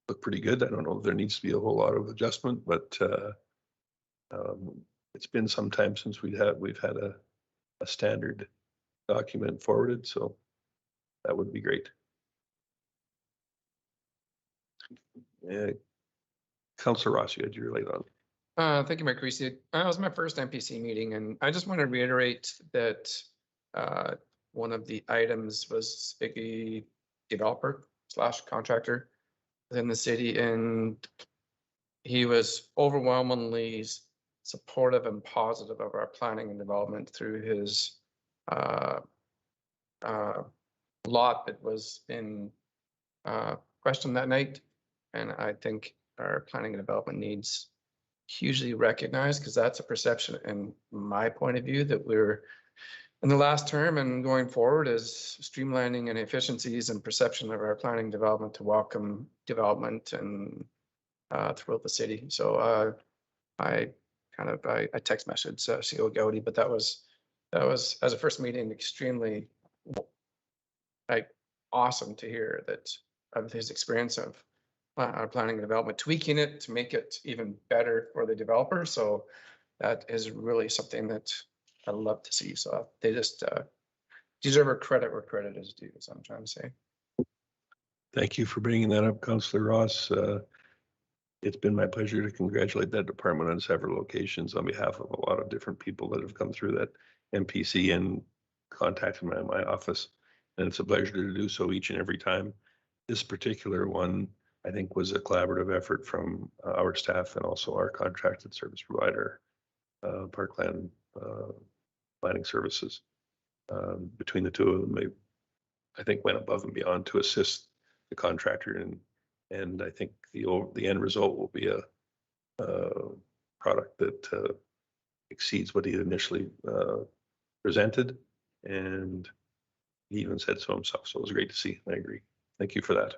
look pretty good. I don't know if there needs to be a whole lot of adjustment, but it's been some time since we've had a standard document forwarded, so that would be great. Councillor Rossi, had you relate on? Thank you, Mayor Creasy. It was my first MPC meeting, and I just want to reiterate that one of the items was a developer / contractor within the city, and he was overwhelmingly supportive and positive of our planning and development through his uh, lot that was in question that night. And I think our planning and development needs hugely recognized, because that's a perception in my point of view that we're in the last term and going forward is streamlining and efficiencies and perception of our planning development to welcome development and throughout the city. So I text messaged CO Gowdy, but that was as a first meeting extremely like awesome to hear that of his experience of planning and development, tweaking it to make it even better for the developer. So that is really something that I love to see. So they just deserve a credit where credit is due, is what I'm trying to say. Thank you for bringing that up, Councillor Ross. It's been my pleasure to congratulate that department on several occasions on behalf of a lot of different people that have come through that MPC and contacted my office. And it's a pleasure to do so each and every time. This particular one, I think, was a collaborative effort from our staff and also our contracted service provider, Parkland Planning Services. Between the two of them, they, I think, went above and beyond to assist the contractor, and I think the end result will be a product that exceeds what he initially presented, and he even said so himself. So it was great to see. I agree. Thank you for that.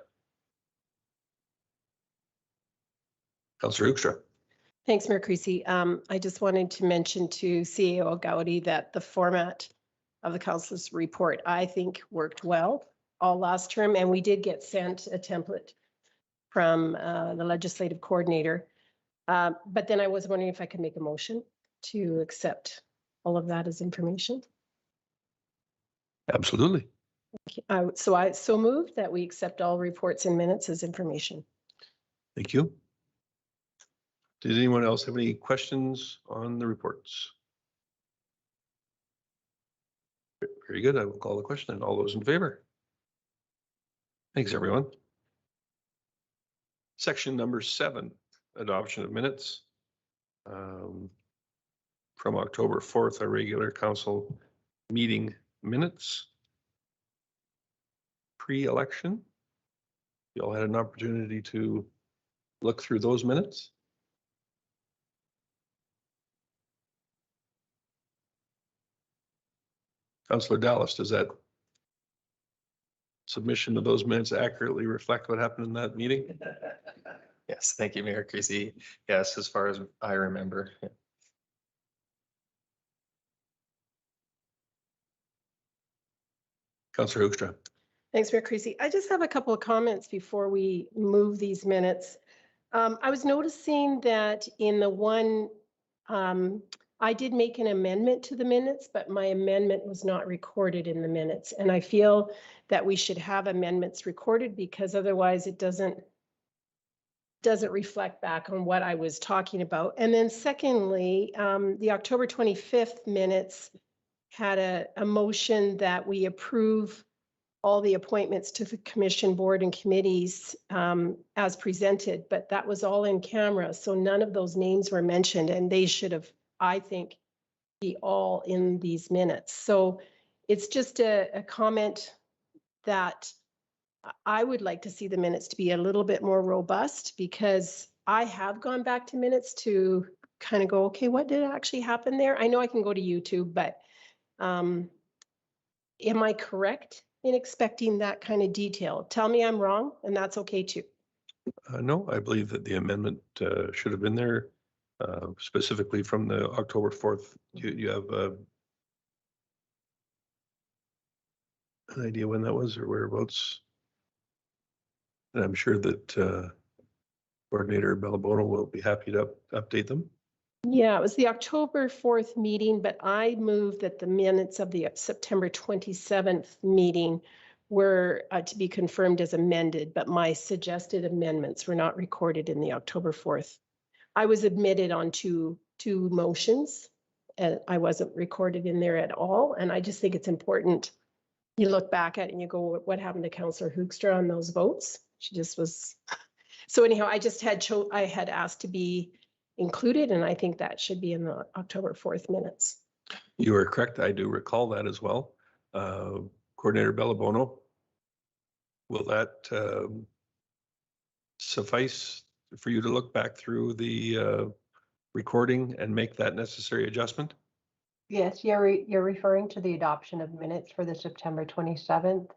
Councillor Hoekstra. Thanks, Mayor Creasy. I just wanted to mention to CAO Gowdy that the format of the council's report, I think, worked well all last term, and we did get sent a template from the legislative coordinator. But then I was wondering if I could make a motion to accept all of that as information. Absolutely. So I so moved that we accept all reports and minutes as information. Thank you. Did anyone else have any questions on the reports? Very good. I will call the question and all those in favor. Thanks, everyone. Section number 7, adoption of minutes from October 4th, our regular council meeting minutes. Pre-election. You all had an opportunity to look through those minutes. Councillor Dallas, does that submission of those minutes accurately reflect what happened in that meeting? Yes, thank you, Mayor Creasy. Yes, as far as I remember. Yeah. Councillor Hoekstra. Thanks, Mayor Creasy. I just have a couple of comments before we move these minutes. I was noticing that in the one, I did make an amendment to the minutes, but my amendment was not recorded in the minutes. And I feel that we should have amendments recorded, because otherwise it doesn't reflect back on what I was talking about. And then secondly, the October 25th minutes had a motion that we approve all the appointments to the commission, board, and committees as presented, but that was all in camera, so none of those names were mentioned, and they should have, I think, be all in these minutes. So it's just a comment that I would like to see the minutes to be a little bit more robust, because I have gone back to minutes to kind of go, okay, what did actually happen there? I know I can go to YouTube, but am I correct in expecting that kind of detail? Tell me I'm wrong, and that's okay too. No, I believe that the amendment should have been there, specifically from the October 4th. You have an idea when that was or whereabouts? And I'm sure that Coordinator Bellabona will be happy to update them. Yeah, it was the October 4th meeting, but I moved that the minutes of the September 27th meeting were to be confirmed as amended, but my suggested amendments were not recorded in the October 4th. I was admitted on two motions, and I wasn't recorded in there at all. And I just think it's important. You look back at it and you go, what happened to Councillor Hoekstra on those votes? She just was. So anyhow, I just had I had asked to be included, and I think that should be in the October 4th minutes. You are correct. I do recall that as well. Coordinator Bellabono, will that suffice for you to look back through the recording and make that necessary adjustment? Yes, you're referring to the adoption of minutes for the September 27th,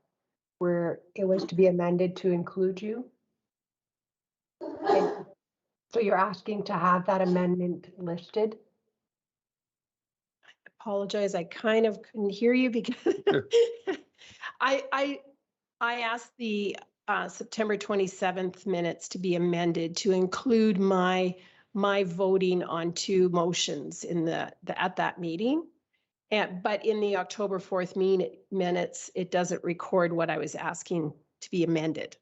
where it was to be amended to include you. And so you're asking to have that amendment listed? Apologize, I kind of couldn't hear you because I asked the September 27th minutes to be amended to include my voting on 2 motions in at that meeting. But in the October 4th minutes, it doesn't record what I was asking to be amended.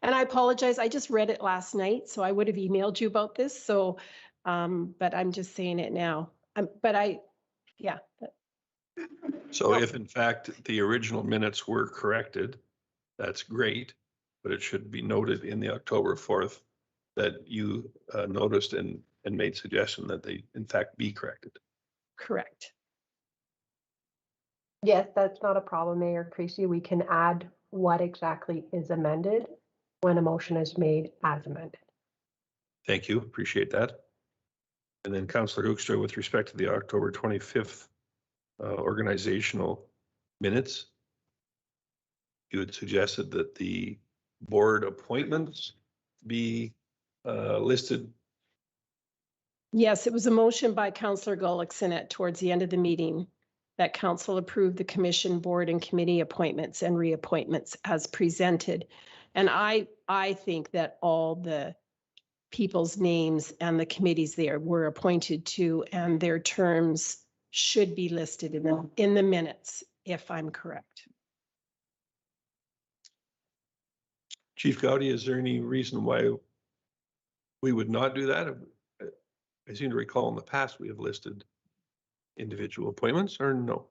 And I apologize, I just read it last night, so I would have emailed you about this. So, but I'm just saying it now. Yeah. So if in fact the original minutes were corrected, that's great, but it should be noted in the October 4th that you noticed and made suggestion that they in fact be corrected. Correct. Yes, that's not a problem, Mayor Creasy. We can add what exactly is amended when a motion is made as amended. Thank you, appreciate that. And then Councillor Hoekstra, with respect to the October 25th organizational minutes, you had suggested that the board appointments be listed. Yes, it was a motion by Councillor Gullickson towards the end of the meeting that council approved the commission, board, and committee appointments and reappointments as presented. And I think that all the people's names and the committees there were appointed to, and their terms should be listed in the minutes, if I'm correct. Chief Gowdy, is there any reason why we would not do that? I seem to recall in the past we have listed individual appointments, or no?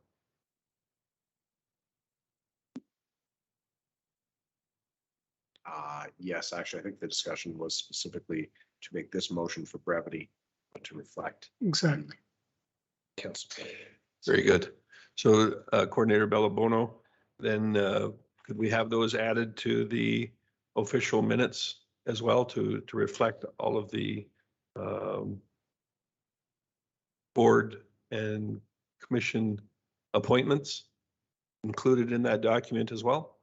Yes, actually, I think the discussion was specifically to make this motion for brevity, but to reflect. Exactly. Council. Very good. So Coordinator Bellabono, then could we have those added to the official minutes as well to reflect all of the board and commission appointments included in that document as well?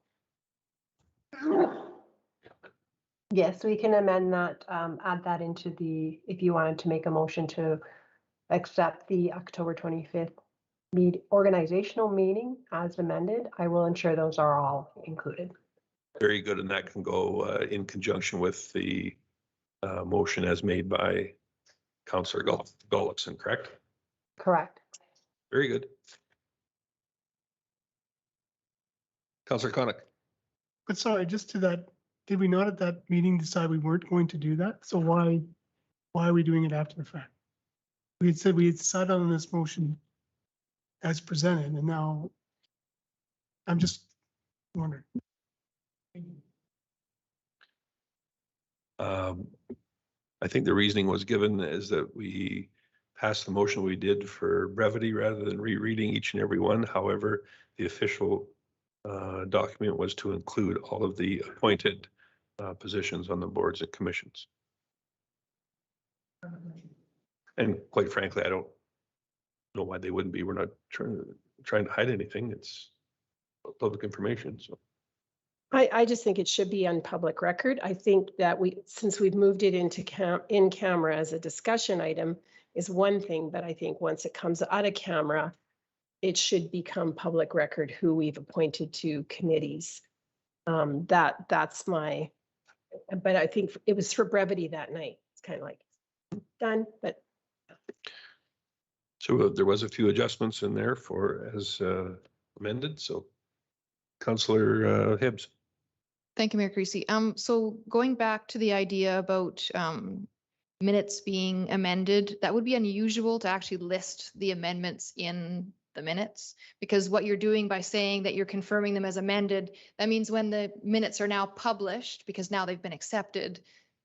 Yes, we can amend that, add that into the, if you wanted to make a motion to accept the October 25th organizational meeting as amended, I will ensure those are all included. Very good, and that can go in conjunction with the motion as made by Councillor Gullickson, correct? Correct. Very good. Councillor Connick. But sorry, just to that, did we not at that meeting decide we weren't going to do that? So why are we doing it after the fact? We had said we had decided on this motion as presented, and now I'm just wondering. I think the reasoning was given is that we passed the motion we did for brevity rather than rereading each and every one. However, the official document was to include all of the appointed positions on the boards and commissions. And quite frankly, I don't know why they wouldn't be. We're not trying to hide anything. It's public information. So I just think it should be on public record. I think that since we've moved it into in camera as a discussion item is one thing, but I think once it comes out of camera, it should become public record who we've appointed to committees. That's my, but I think it was for brevity that night. It's kind of like done, but. So there was a few adjustments in there for as amended. So Councillor Hibbs. Thank you, Mayor Creasy. So going back to the idea about minutes being amended, that would be unusual to actually list the amendments in the minutes, because what you're doing by saying that you're confirming them as amended, that means when the minutes are now published, because now they've been accepted,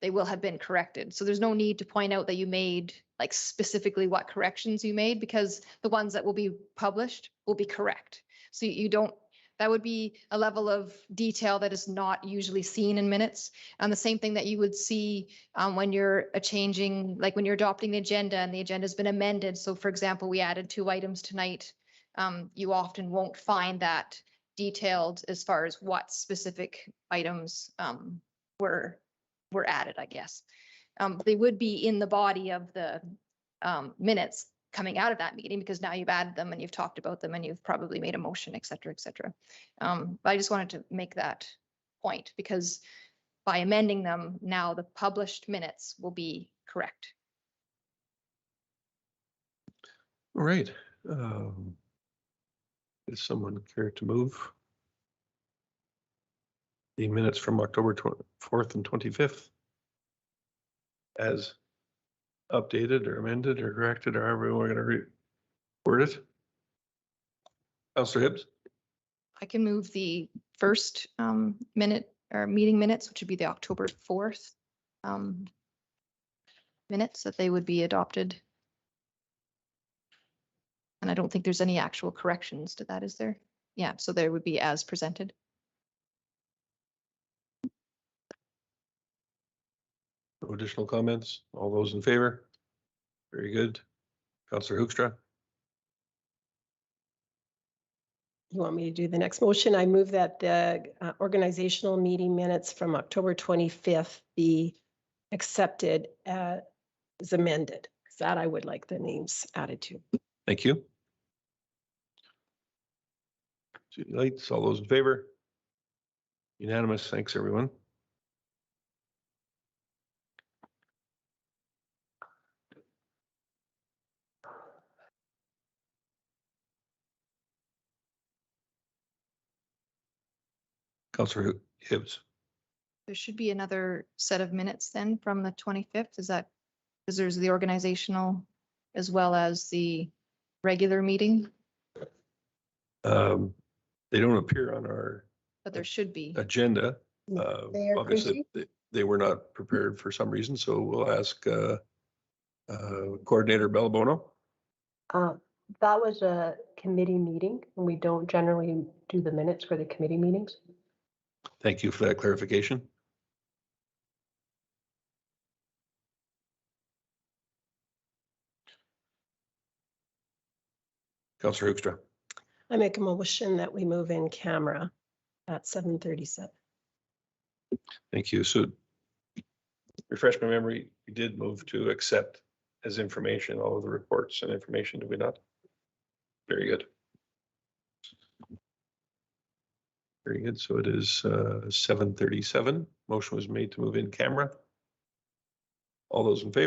they will have been corrected. So there's no need to point out that you made like specifically what corrections you made, because the ones that will be published will be correct. So you don't, that would be a level of detail that is not usually seen in minutes. And the same thing that you would see when you're changing, like when you're adopting the agenda and the agenda has been amended. So for example, we added 2 items tonight. You often won't find that detailed as far as what specific items were added, I guess. They would be in the body of the minutes coming out of that meeting, because now you've added them and you've talked about them and you've probably made a motion, et cetera, et cetera. But I just wanted to make that point, because by amending them, now the published minutes will be correct. All right. Does someone care to move the minutes from October 4th and 25th as updated or amended or corrected, or however we're going to word it? Councillor Hibbs? I can move the first minute or meeting minutes, which would be the October 4th minutes, that they would be adopted. And I don't think there's any actual corrections to that, is there? Yeah, so there would be as presented. No additional comments? All those in favor? Very good. Councillor Hoekstra? You want me to do the next motion? I move that the organizational meeting minutes from October 25th be accepted as amended. That I would like the names added to. Thank you. Judy Lights, all those in favor? Unanimous. Thanks, everyone. Councillor Hibbs. There should be another set of minutes then from the 25th. Is that, because there's the organizational as well as the regular meeting, They don't appear on our but there should be. agenda. Mayor Obviously, they were not prepared for some reason, so we'll ask Coordinator Belabono. That was a committee meeting, and we don't generally do the minutes for the committee meetings. Thank you for that clarification. Councillor Hoekstra. I make a motion that we move in camera at 7:37. Thank you. So refresh my memory, we did move to accept as information all of the reports and information, did we not? Very good. Very good. So it is 7:37. Motion was made to move in camera. All those in favor?